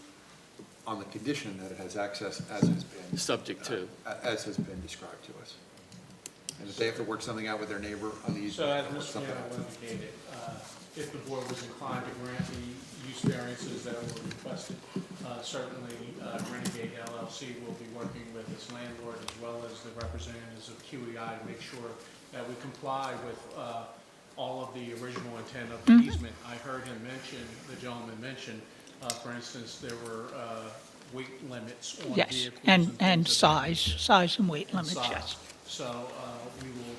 on the condition that it has access as has been. Subject to. As has been described to us. And if they have to work something out with their neighbor on the So easement. as they'll work Mr. something out. Campbell indicated, if the board was inclined to grant the use variances that were requested, certainly Renegade LLC will be working with its landlord as well as the representatives of QEI to make sure that we comply with all of the original intent of the easement. I heard him mention, the gentleman mentioned, for instance, there were weight limits on Yes, vehicles. and things of that size and weight limits, size. yes. So we will,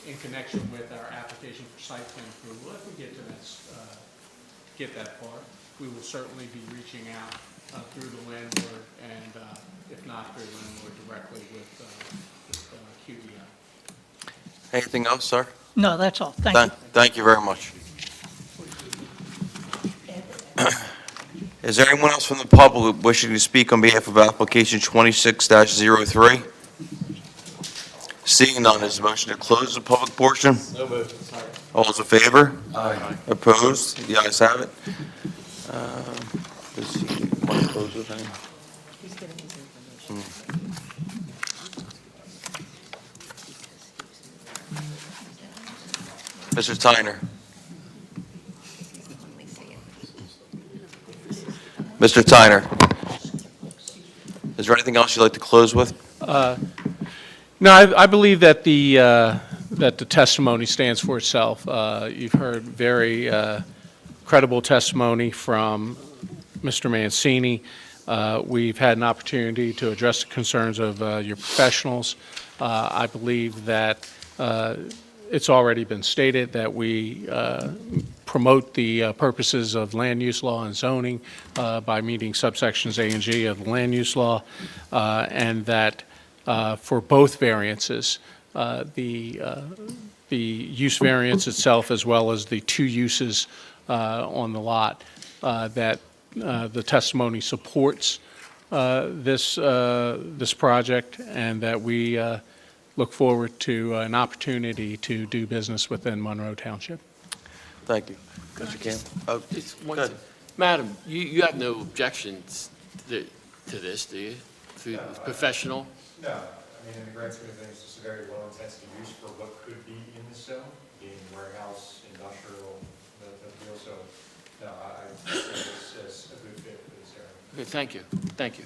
in connection with our application for site plan approval, if we get to that, get that far, we will certainly be reaching out through the landlord and, if not through the landlord, directly with QEI. Anything else, sir? No, that's all, thank you. Thank you very much. Is there anyone else from the public wishing to speak on behalf of application 26-03? Seeing none, is the motion to close the public portion? No move. All those in favor? Aye. Opposed? The ayes have it. Does he want to close the thing? He's getting his information. Mr. Tyner? Mr. Tyner? Is there anything else you'd like to close with? No, I believe that the testimony stands for itself. You've heard very credible testimony from Mr. Mancini. We've had an opportunity to address the concerns of your professionals. I believe that it's already been stated that we promote the purposes of land use law and zoning by meeting subsections A and G of the land use law, and that for both variances, the use variance itself as well as the two uses on the lot, that the testimony supports this project, and that we look forward to an opportunity to do business within Monroe Township. Thank you. Mr. Campbell? It's one Good. thing. Madam, you have no objections to this, do you? Through the professional? No, I mean, in the grand scheme of things, it's a very low-intensity use for what could be in this zone, being warehouse, industrial, that deal, so, no, I think it's a good fit for this area. Okay, thank you, thank you.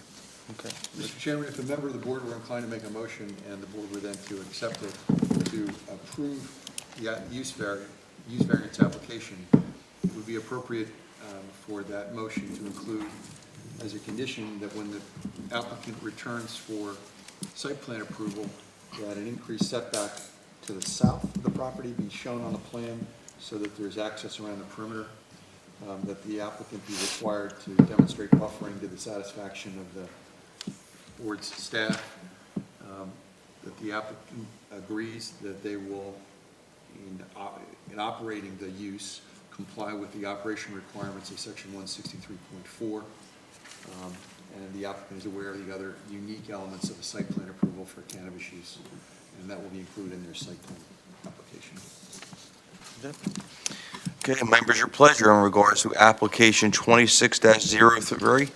Okay. Mr. Chairman, if a member of the board were inclined to make a motion and the board were then to accept it, to approve the use variance application, it would be appropriate for that motion to include as a condition that when the applicant returns for site plan approval, that an increased setback to the south of the property be shown on the plan so that there's access around the perimeter, that the applicant be required to demonstrate buffering to the satisfaction of the board's staff, that the applicant agrees that they will, in operating the use, comply with the operation requirements of section 163.4, and the applicant is aware of the other unique elements of a site plan approval for cannabis use, and that will be included in their site plan application. Okay, members, your pleasure in regards to application 26-03.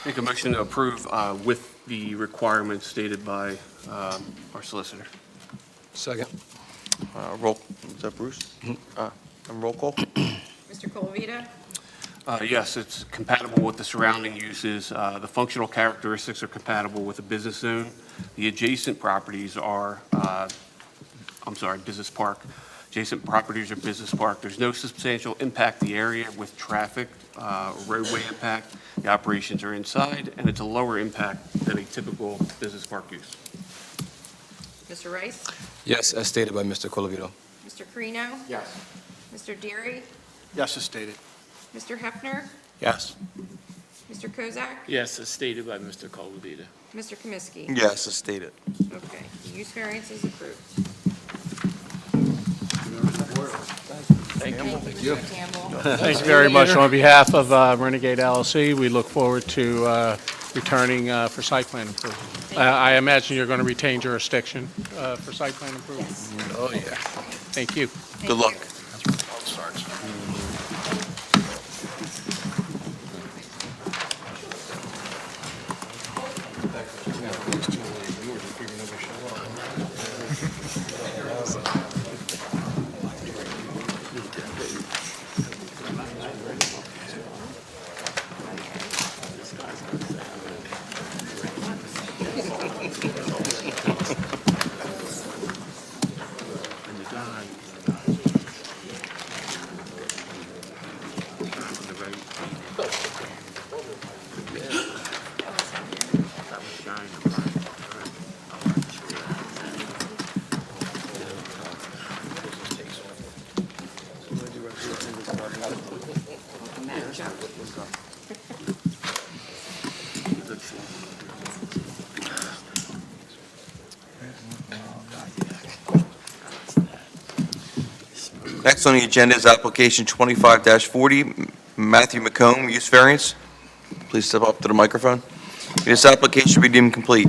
Make a motion to approve with the requirements stated by our solicitor. Second. Roll, is that Bruce? And roll call? Mr. Colavita? Yes, it's compatible with the surrounding uses. The functional characteristics are compatible with the business zone. The adjacent properties are, business park. Adjacent properties are business park. There's no substantial impact to the area with traffic, roadway impact. The operations are inside, and it's a lower impact than a typical business park use. Mr. Rice? Yes, as stated by Mr. Colavito. Mr. Carino? Yes. Mr. Deary? Yes, as stated. Mr. Hefner? Yes. Mr. Kozak? Yes, as stated by Mr. Colavita. Mr. Kaminsky? Yes, as stated. Okay, the use variance is approved. Thank you, Mr. Campbell. Thank you very much. On behalf of Renegade LLC, we look forward to returning for site plan approval. I imagine you're going to retain jurisdiction for site plan approval? Yes. Oh, yeah. Thank you. Good luck. That's where it all starts. Next on the agenda is application 25-40, Matthew McComb, use variance. Please step up to the microphone. This application should be deemed complete.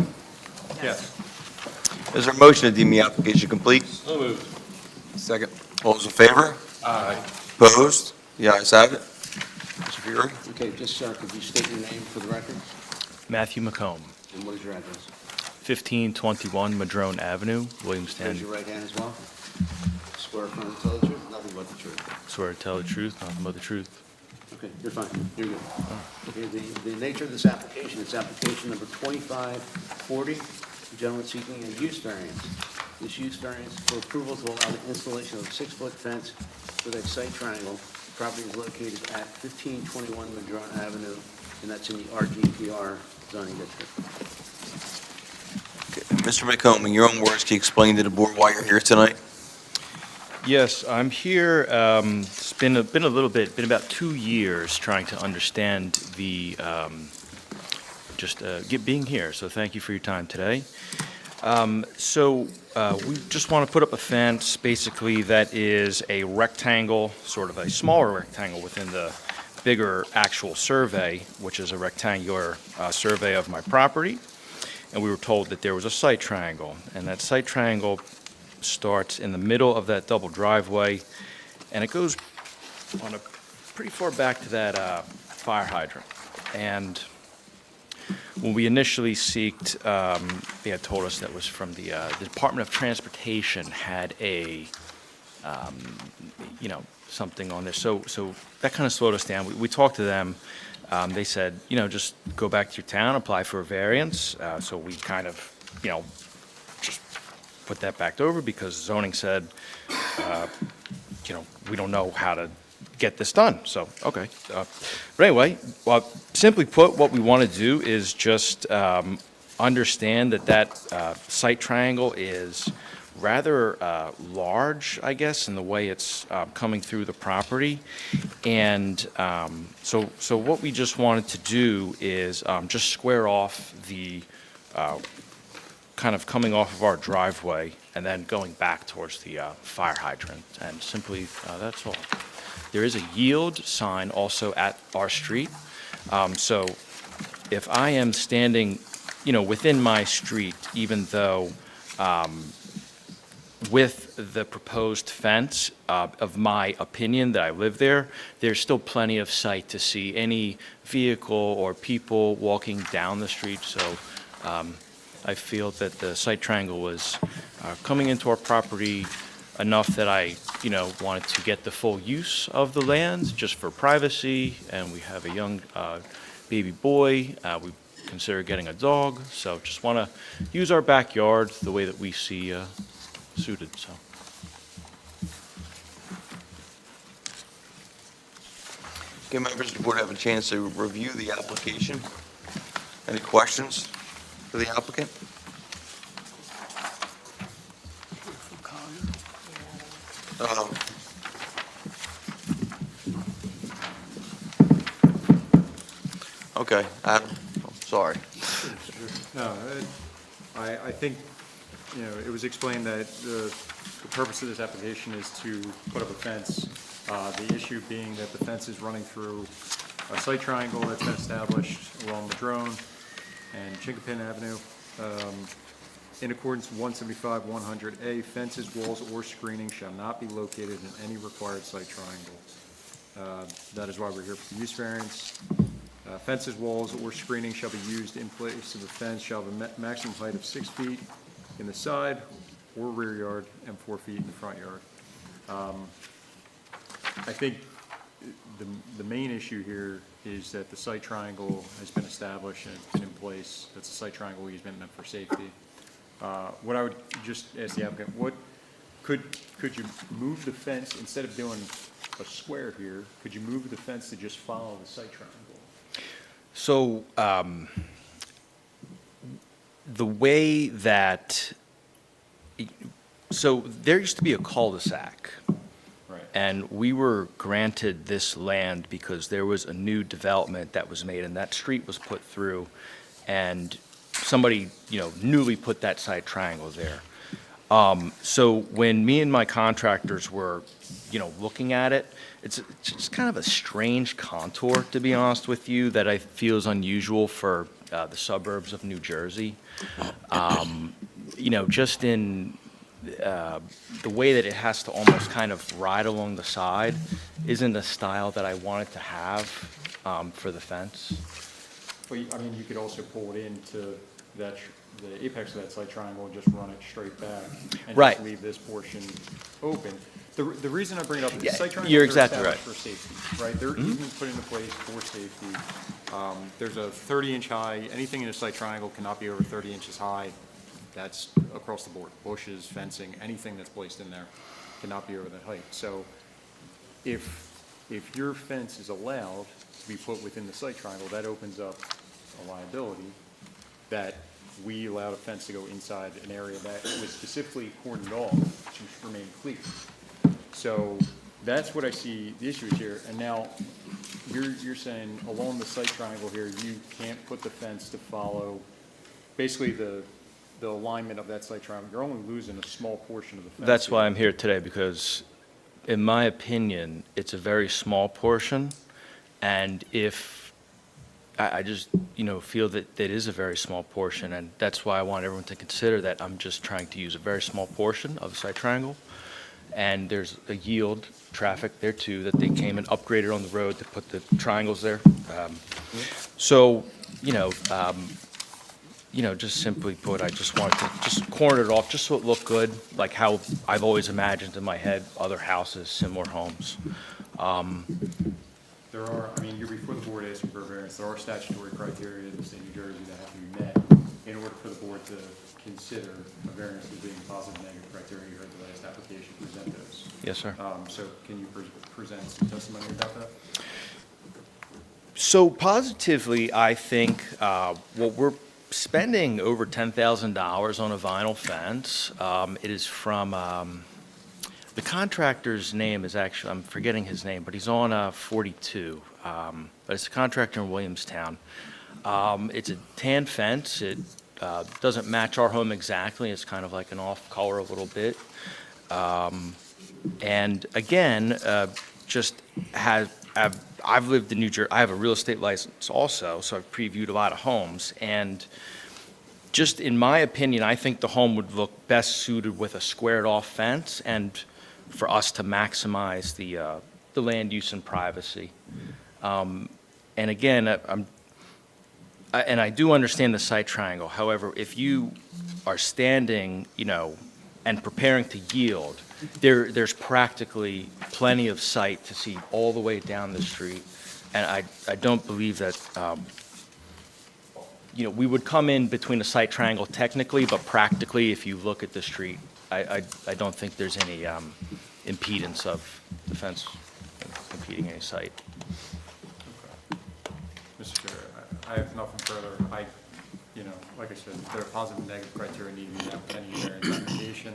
Yes. Is there a motion to deem the application complete? So moved. Second. All those in favor? Aye. Opposed? The ayes have it. Mr. Fury? Okay, just, sir, could you state your name for the record? Matthew McComb, And what is your address? 1521 Madrone Avenue, Raise Williamstown. your right hand as well. Swear affirm to tell the truth, nothing but the truth. Swear to tell the truth, nothing but the truth. Okay, you're fine, you're good. Okay, the nature of this application, it's application number 2540, the gentleman seeking a use variance. This use variance for approval to allow the installation of a 6-foot fence with a site triangle. Property is located at 1521 Madrone Avenue, and that's in the RGPR zoning district. Mr. McComb, in your own words, can you explain to the board why you're here tonight? Yes, I'm here, it's been about 2 years trying to understand the, being here, so thank you for your time today. We just want to put up a fence, basically, that is a rectangle, sort of a smaller rectangle within the bigger actual survey, which is a rectangular survey of my property. And we were told that there was a site triangle, and that site triangle starts in the middle of that double driveway, and it goes on a pretty far back to that fire hydrant. And when we initially sought, they had told us that was from the Department of Transportation had a, something on there. So that kind of slowed us down. We talked to them. They said, just go back to your town, apply for a variance. So we kind of, just put that back over because zoning said, we don't know how to get this done. So, okay. But anyway, simply put, what we want to do is just understand that site triangle is rather large, I guess, in the way it's coming through the property. And so what we just wanted to do is just square off the kind of coming off of our driveway and then going back towards the fire hydrant. And simply, that's all. There is a yield sign also at our street. So if I am standing, within my street, even though with the proposed fence, of my opinion that I live there, there's still plenty of sight to see any vehicle or people walking down the street. So I feel that the site triangle was coming into our property enough that I, wanted to get the full use of the land just for privacy. And we have a young baby boy. We consider getting a dog. So just want to use our backyard the way that we see suited, so. Okay, members of the board have a chance to review the application. Any questions for the applicant? Okay, Adam, sorry. No, I think, it was explained that the purpose of this application is to put up a fence. The issue being that the fence is running through a site triangle that's been established along Madrone and Chinkapin Avenue. In accordance with 175-100A, fences, walls, or screening shall not be located in any required site triangle. That is why we're here for the use variance. Fences, walls, or screening shall be used in place of the fence, shall have a maximum height of 6 feet in the side or rear yard and 4 feet in the front yard. I think the main issue here is that the site triangle has been established and been in place. That's a site triangle easement meant for safety. What I would just ask the applicant, could you move the fence, instead of doing a square here, could you move the fence to just follow the site triangle? So, the way that, so there used to be a cul-de-sac. Right. And we were granted this land because there was a new development that was made, and that street was put through, and somebody, newly put that site triangle there. So when me and my contractors were, looking at it, it's just kind of a strange contour, to be honest with you, that I feel is unusual for the suburbs of New Jersey. Just in the way that it has to almost kind of ride along the side isn't a style that I wanted to have for the fence. Well, you could also pull it into the apex of that site triangle and just run it straight back. And Right. just leave this portion open. The reason I bring it up is Yeah, site triangles you're are exactly established right. for safety, right? They're even put into place for safety. There's a 30-inch high, anything in a site triangle cannot be over 30 inches high. That's across the board. Bushes, fencing, anything that's placed in there cannot be over that height. So if your fence is allowed to be put within the site triangle, that opens up a liability that we allowed a fence to go inside an area that was specifically cordoned off to remain clear. So that's what I see the issue is here. And now you're saying along the site triangle here, you can't put the fence to follow basically the alignment of that site triangle. You're only losing a small portion of the fence. That's here. why I'm here today, because in my opinion, it's a very small portion. And if, I just, feel that it is a very small portion, and that's why I want everyone to consider that I'm just trying to use a very small portion of the site triangle. And there's a yield traffic there too, that they came and upgraded on the road to put the triangles there. So, just simply put, I just wanted to just corner it off, just so it looked good, like how I've always imagined in my head other houses, similar homes. There are, you're before the board asking for a variance. There are statutory criteria in the state of New Jersey that have to be met in order for the board to consider a variance as being positive and negative criteria. You heard the last application present those. Yes, sir. So can you present some testimony about that? So positively, I think what we're spending over $10,000 on a vinyl fence. It is from, the contractor's name is actually, I'm forgetting his name, but he's on 42. But it's a contractor in Williamstown. It's a tan fence. It doesn't match our home exactly. It's kind of like an off-color a little bit. And again, I've lived in New Jersey. I have a real estate license also, so I've previewed a lot of homes. And just in my opinion, I think the home would look best suited with a squared-off fence and for us to maximize the land use and privacy. And again, and I do understand the site triangle. However, if you are standing, and preparing to yield, there's practically plenty of sight to see all the way down the street. And I don't believe that, we would come in between a site triangle technically, but practically, if you look at the street, I don't think there's any impedance of the fence impeding any site. Mr. Chair, I have nothing further. Like I said, there are positive and negative criteria needed in any variance application.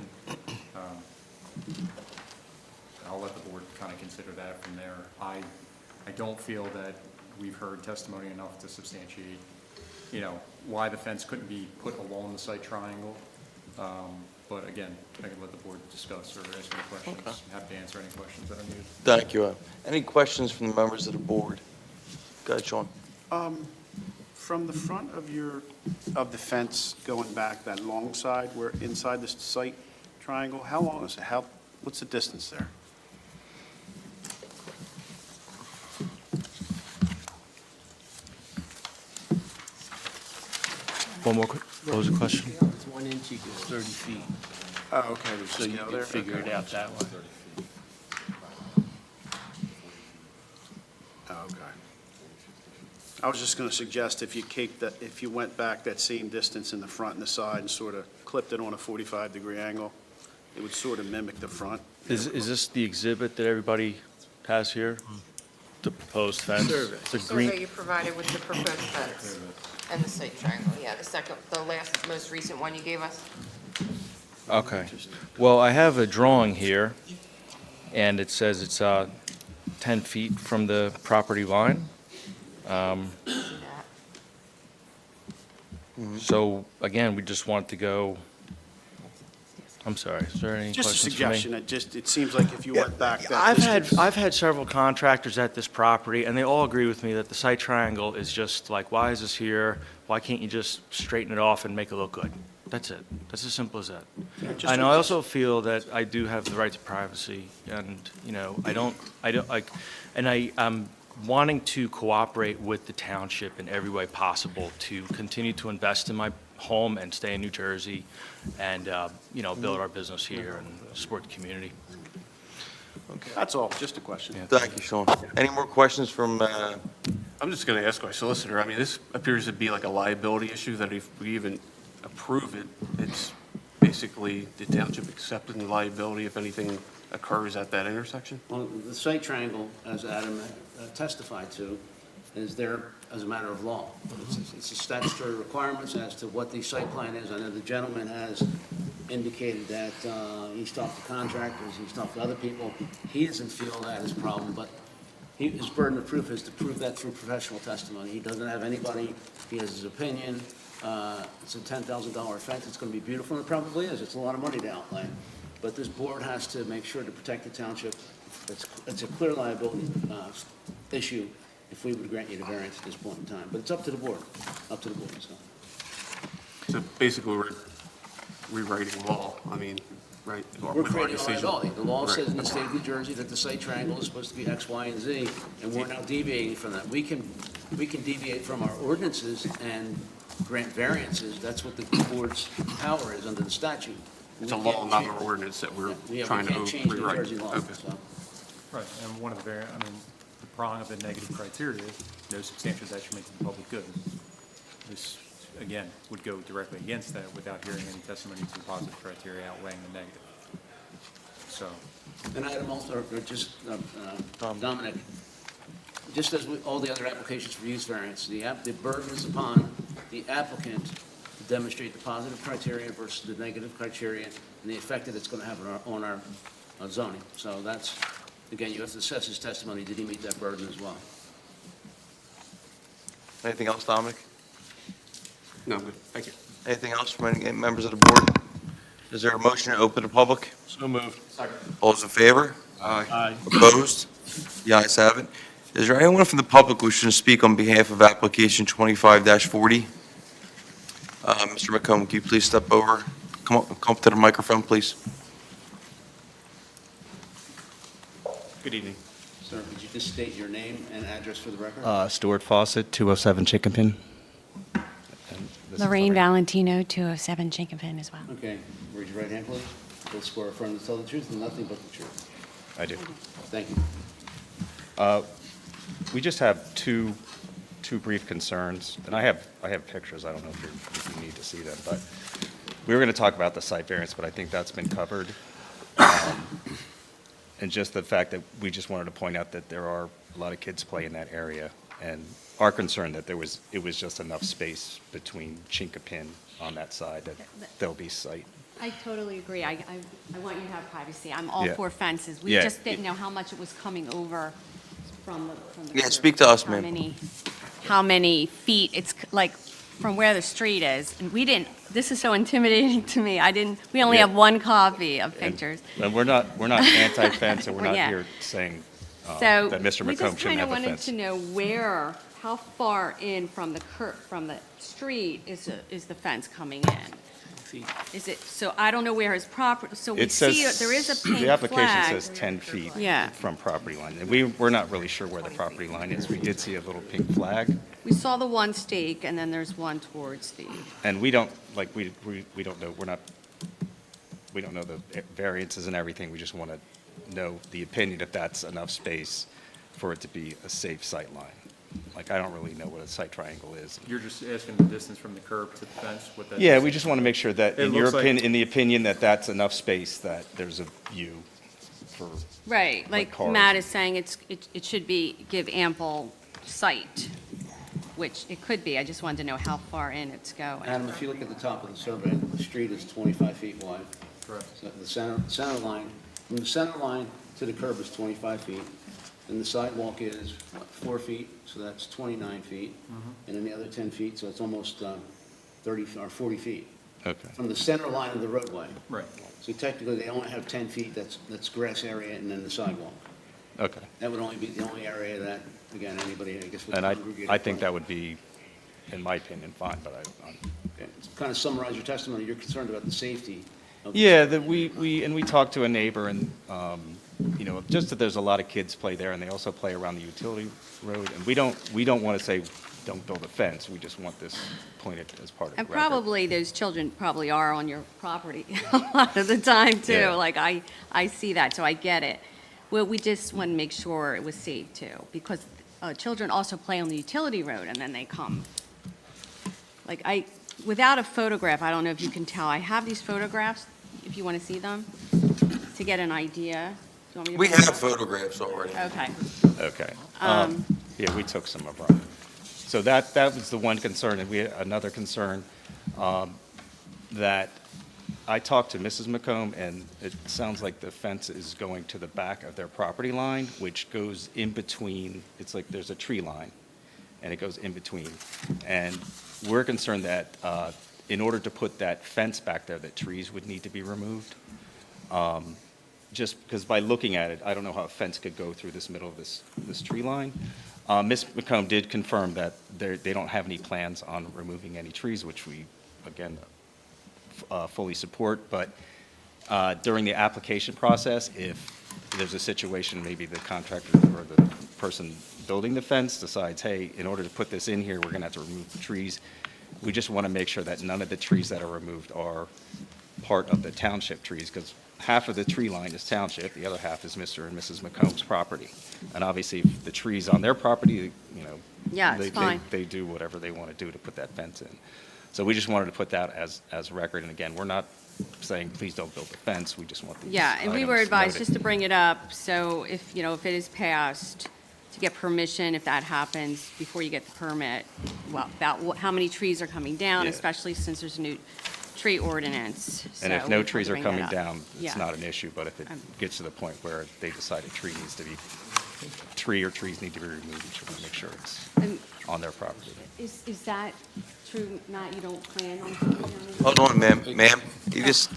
I'll let the board kind of consider that from there. I don't feel that we've heard testimony enough to substantiate, why the fence couldn't be put along the site triangle. But again, I can let the board discuss or ask any questions. I'm happy to answer any questions that are needed. Thank you. Any questions from the members of the board? Go ahead, Sean. From the front of the fence going back, that long side, where inside the site triangle, how long is it? What's the distance there? One more, what was the question? It's 1 inch equals 30 feet, Oh, okay, there's so a you scale can there? figure it Okay. out that way. Oh, okay. I was just going to suggest if you went back that same distance in the front and the side and sort of clipped it on a 45-degree angle, it would sort of mimic the front. Is this the exhibit that everybody has here? The proposed fence? Survey. It's a Survey green, you provided with the proposed fence and the site triangle, yeah, the last, most recent one you gave us. okay. Well, I have a drawing here, and it says it's 10 feet from the property line. So, again, we just want to go, I'm sorry, is there any Just a questions for me? suggestion, it seems like if you went back that distance. I've had several contractors at this property, and they all agree with me that the site triangle is just like, why is this here? Why can't you just straighten it off and make it look good? That's it. That's as simple as that. just And a- I also feel that I do have the right to privacy, and, I don't, like, and I'm wanting to cooperate with the township in every way possible to continue to invest in my home and stay in New Jersey and, build our business here and support the community. That's all, just a question. Thank you, Sean. Any more questions from, I'm just going to ask my solicitor, I mean, this appears to be like a liability issue, that if we even approve it, it's basically the township accepting the liability if anything occurs at that intersection? Well, the site triangle, as Adam testified to, is there as a matter of law. It's a statutory requirements as to what the site plan is. I know the gentleman has indicated that he's talked to contractors, he's talked to other people. He doesn't feel that is a problem, but his burden of proof is to prove that through professional testimony. He doesn't have anybody, he has his opinion. It's a $10,000 fence, it's going to be beautiful, and it probably is. It's a lot of money to outlay. But this board has to make sure to protect the township. It's a clear liability issue if we would grant you the variance at this point in time. But it's up to the board, so. So basically, we're rewriting law, I mean, right? We're with our creating a decision. liability. The law Right. says in the state of New Jersey that the site triangle is supposed to be X, Y, and Z, and we're now deviating from that. We can deviate from our ordinances and grant variances. That's what the board's power is under the statute. It's a We law, can't not change- an ordinance that we're Yeah, we trying to can't change New rewrite. Jersey law, Okay. so. Right, and one of the the prong of the negative criteria, no substantial detriment to the public good. This, again, would go directly against that without hearing any testimony to the positive criteria outweighing the negative. So, And item also, or just, Dominic, just as with all the other applications for use variance, the burden is upon the applicant to demonstrate the positive criteria versus the negative criteria and the effect that it's going to have on our zoning. So that's, again, you have to assess his testimony. Did he meet that burden as well? anything else, Dominic? No, good, thank you. Anything else from any members of the board? Is there a motion to open to public? So moved. All those in favor? Aye. Opposed? The ayes have it. Is there anyone from the public wishing to speak on behalf of application 25-40? Mr. McComb, can you please step over? Come up to the microphone, please. Good evening. Sir, could you just state your name and address for the record? Stuart Fawcett, 207 Chickapin. Lorraine Valentino, 207 Chinkapin as well. Okay, raise your right hand, please. Full swear or affirm to tell the truth and nothing but the truth. I do. Thank you. We just have two brief concerns, and I have pictures. I don't know if you need to see them, but we were going to talk about the site variance, but I think that's been covered. And just the fact that we just wanted to point out that there are a lot of kids play in that area, and our concern that it was just enough space between Chinkapin on that side that there'll be site. I totally agree. I want you to have privacy. I'm all Yeah. for fences. We Yeah. just didn't know how much it was coming over from the Yeah, curb. speak to us, How ma'am. how many feet, it's like from where the street is. And we didn't, this is so intimidating to me. We only Yeah. have one copy of pictures. And we're not anti-fence, and we're not Yeah. here saying So that Mr. we McComb just shouldn't kind of have a wanted fence. to know how far in from the street is the fence coming in? Is it, so I don't know where his property, so we It see, says, there is a pink flag. the application says 10 feet Yeah. from property line. And we're not really sure where the property line is. We did see a little pink flag, We saw the one stake, and then there's one towards the, and we don't know, we don't know the variances and everything. We just want to know the opinion if that's enough space for it to be a safe sight line. Like, I don't really know what a site triangle is. You're just asking the distance from the curb to the fence, what that Yeah, is? we just want to make sure that, It in your looks like- opinion, in the opinion that that's enough space, that there's a view for, right, like cars. Matt is saying, it should give ample sight, which it could be. I just wanted to know how far in it's going. Adam, if you look at the top of the survey, the street is 25 feet wide. Correct. So the center line, from the center line to the curb is 25 feet. And the sidewalk is, 4 feet, so that's 29 feet. And then the other 10 feet, so it's almost 30 or 40 feet. okay. From the center line of the roadway. Right. So technically, they only have 10 feet, that's grass area, and then the sidewalk. Okay. That would only be the only area that, again, anybody, I guess, would And congregate. I think that would be, in my opinion, fine, but I'm Okay. Kind of summarize your testimony, you're concerned about the safety of. Yeah, that we talked to a neighbor, and, just that there's a lot of kids play there, and they also play around the utility road, and we don't want to say, don't build a fence, we just want this pointed as part of the And record. probably those children are on your property a lot of the time, too. Yeah. Like, I see that, so I get it. Well, we just want to make sure it was safe, too, because children also play on the utility road, and then they come. Like, without a photograph, I don't know if you can tell, I have these photographs, if you want to see them, to get an idea. Do you want me to We bring them have up? photographs already. Okay. Okay. Um, Yeah, we took some of our, so that was the one concern, and we had another concern, that I talked to Mrs. McComb, and it sounds like the fence is going to the back of their property line, which goes in between, it's like there's a tree line, and it goes in between. And we're concerned that in order to put that fence back there, that trees would need to be removed. Just because by looking at it, I don't know how a fence could go through this middle of this tree line. Ms. McComb did confirm that they don't have any plans on removing any trees, which we, again, fully support. But during the application process, if there's a situation, maybe the contractor or the person building the fence decides, hey, in order to put this in here, we're going to have to remove the trees. We just want to make sure that none of the trees that are removed are part of the township trees, because half of the tree line is township, the other half is Mr. and Mrs. McComb's property. And obviously, if the tree's on their property, Yeah, it's fine. they do whatever they want to do to put that fence in. So we just wanted to put that as record. And again, we're not saying, please don't build a fence, we just want these Yeah, and we were items advised noted. just to bring it up, so if it is passed, to get permission, if that happens, before you get the permit, well, about how many trees are coming down, Yeah. especially since there's a new tree ordinance. And if So no we trees are wanted to bring coming that up. down, Yeah. it's not an issue, but if it gets to the point where they decide a tree needs to be, tree or trees need to be removed, we should want to make sure it's And on their property. is that true, Matt, you don't plan on taking down any? Hold on, ma'am, you just,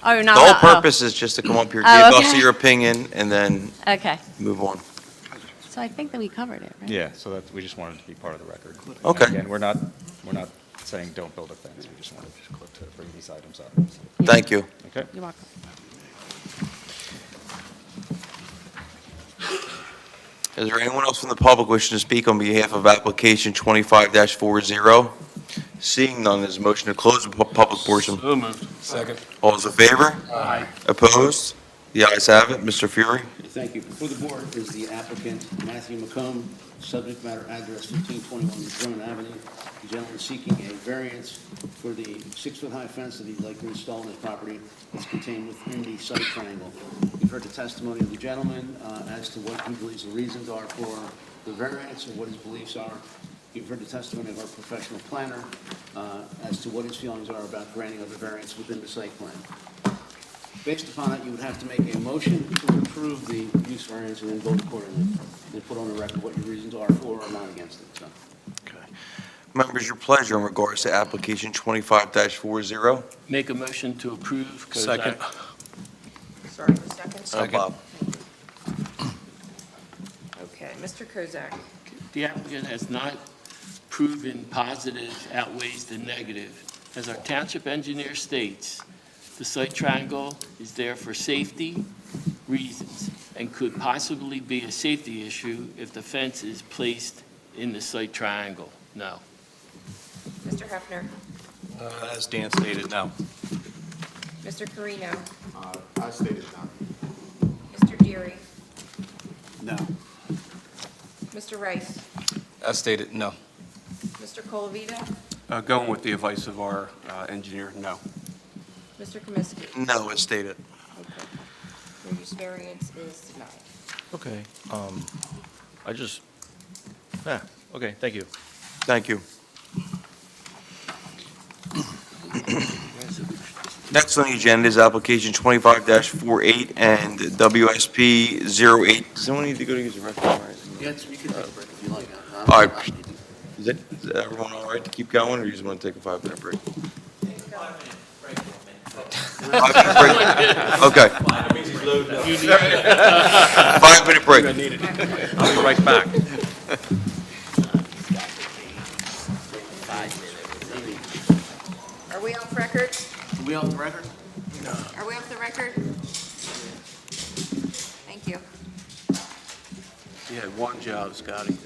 Oh, the not whole oh. purpose is just to come up here, Oh, give us okay. your opinion, and then Okay, move on. so I think that we covered it, right? Yeah, so that, we just wanted it to be part of the record. Okay. Again, we're not saying don't build a fence. We just wanted to bring these items up. Thank you. Okay? You're welcome. Is there anyone else from the public wishing to speak on behalf of application 25-40? Seeing none, is a motion to close the public portion. So moved. Second. All those in favor? Aye. Opposed? The ayes have it. Mr. Fury? Thank you. Before the board is the applicant, Matthew McComb, subject matter address 1521 Madrone Avenue. The gentleman is seeking a variance for the 6-foot-high fence that he'd like to install on his property that's contained within the site triangle. You've heard the testimony of the gentleman as to what he believes the reasons are for the variance and what his beliefs are. You've heard the testimony of our professional planner as to what his feelings are about granting of the variance within the site plan. Based upon that, you would have to make a motion to approve the use variance and then vote accordingly, and put on the record what your reasons are for or not against it, so. Members, your pleasure in regards to application 25-40. Make a motion to approve. Second. Sorry, the second? Second. Bob. Okay, Mr. Kozak. The applicant has not proven positive outweighs the negative. As our township engineer states, the site triangle is there for safety reasons and could possibly be a safety issue if the fence is placed in the site triangle. No. Mr. Hefner. As Dan stated, no. Mr. Carino. I stated no. Mr. Deary. No. Mr. Rice. As stated, no. Mr. Colavito. Going with the advice of our engineer, no. Mr. Comiskey. No, as stated. Okay. Your use variance is denied. Okay, okay, thank you. Thank you. Next on the agenda is application 25-48 and WSP 08. Does anyone need to go to use the restroom? Yes, we can take a break if you like. All right. Is everyone all right to keep going, or you just want to take a 5-minute break? 5-minute break? Okay. 5-minute break. I'll be right back. Are we off record? Are we off the record? Are we off the record? Thank you. You had one job, Scotty.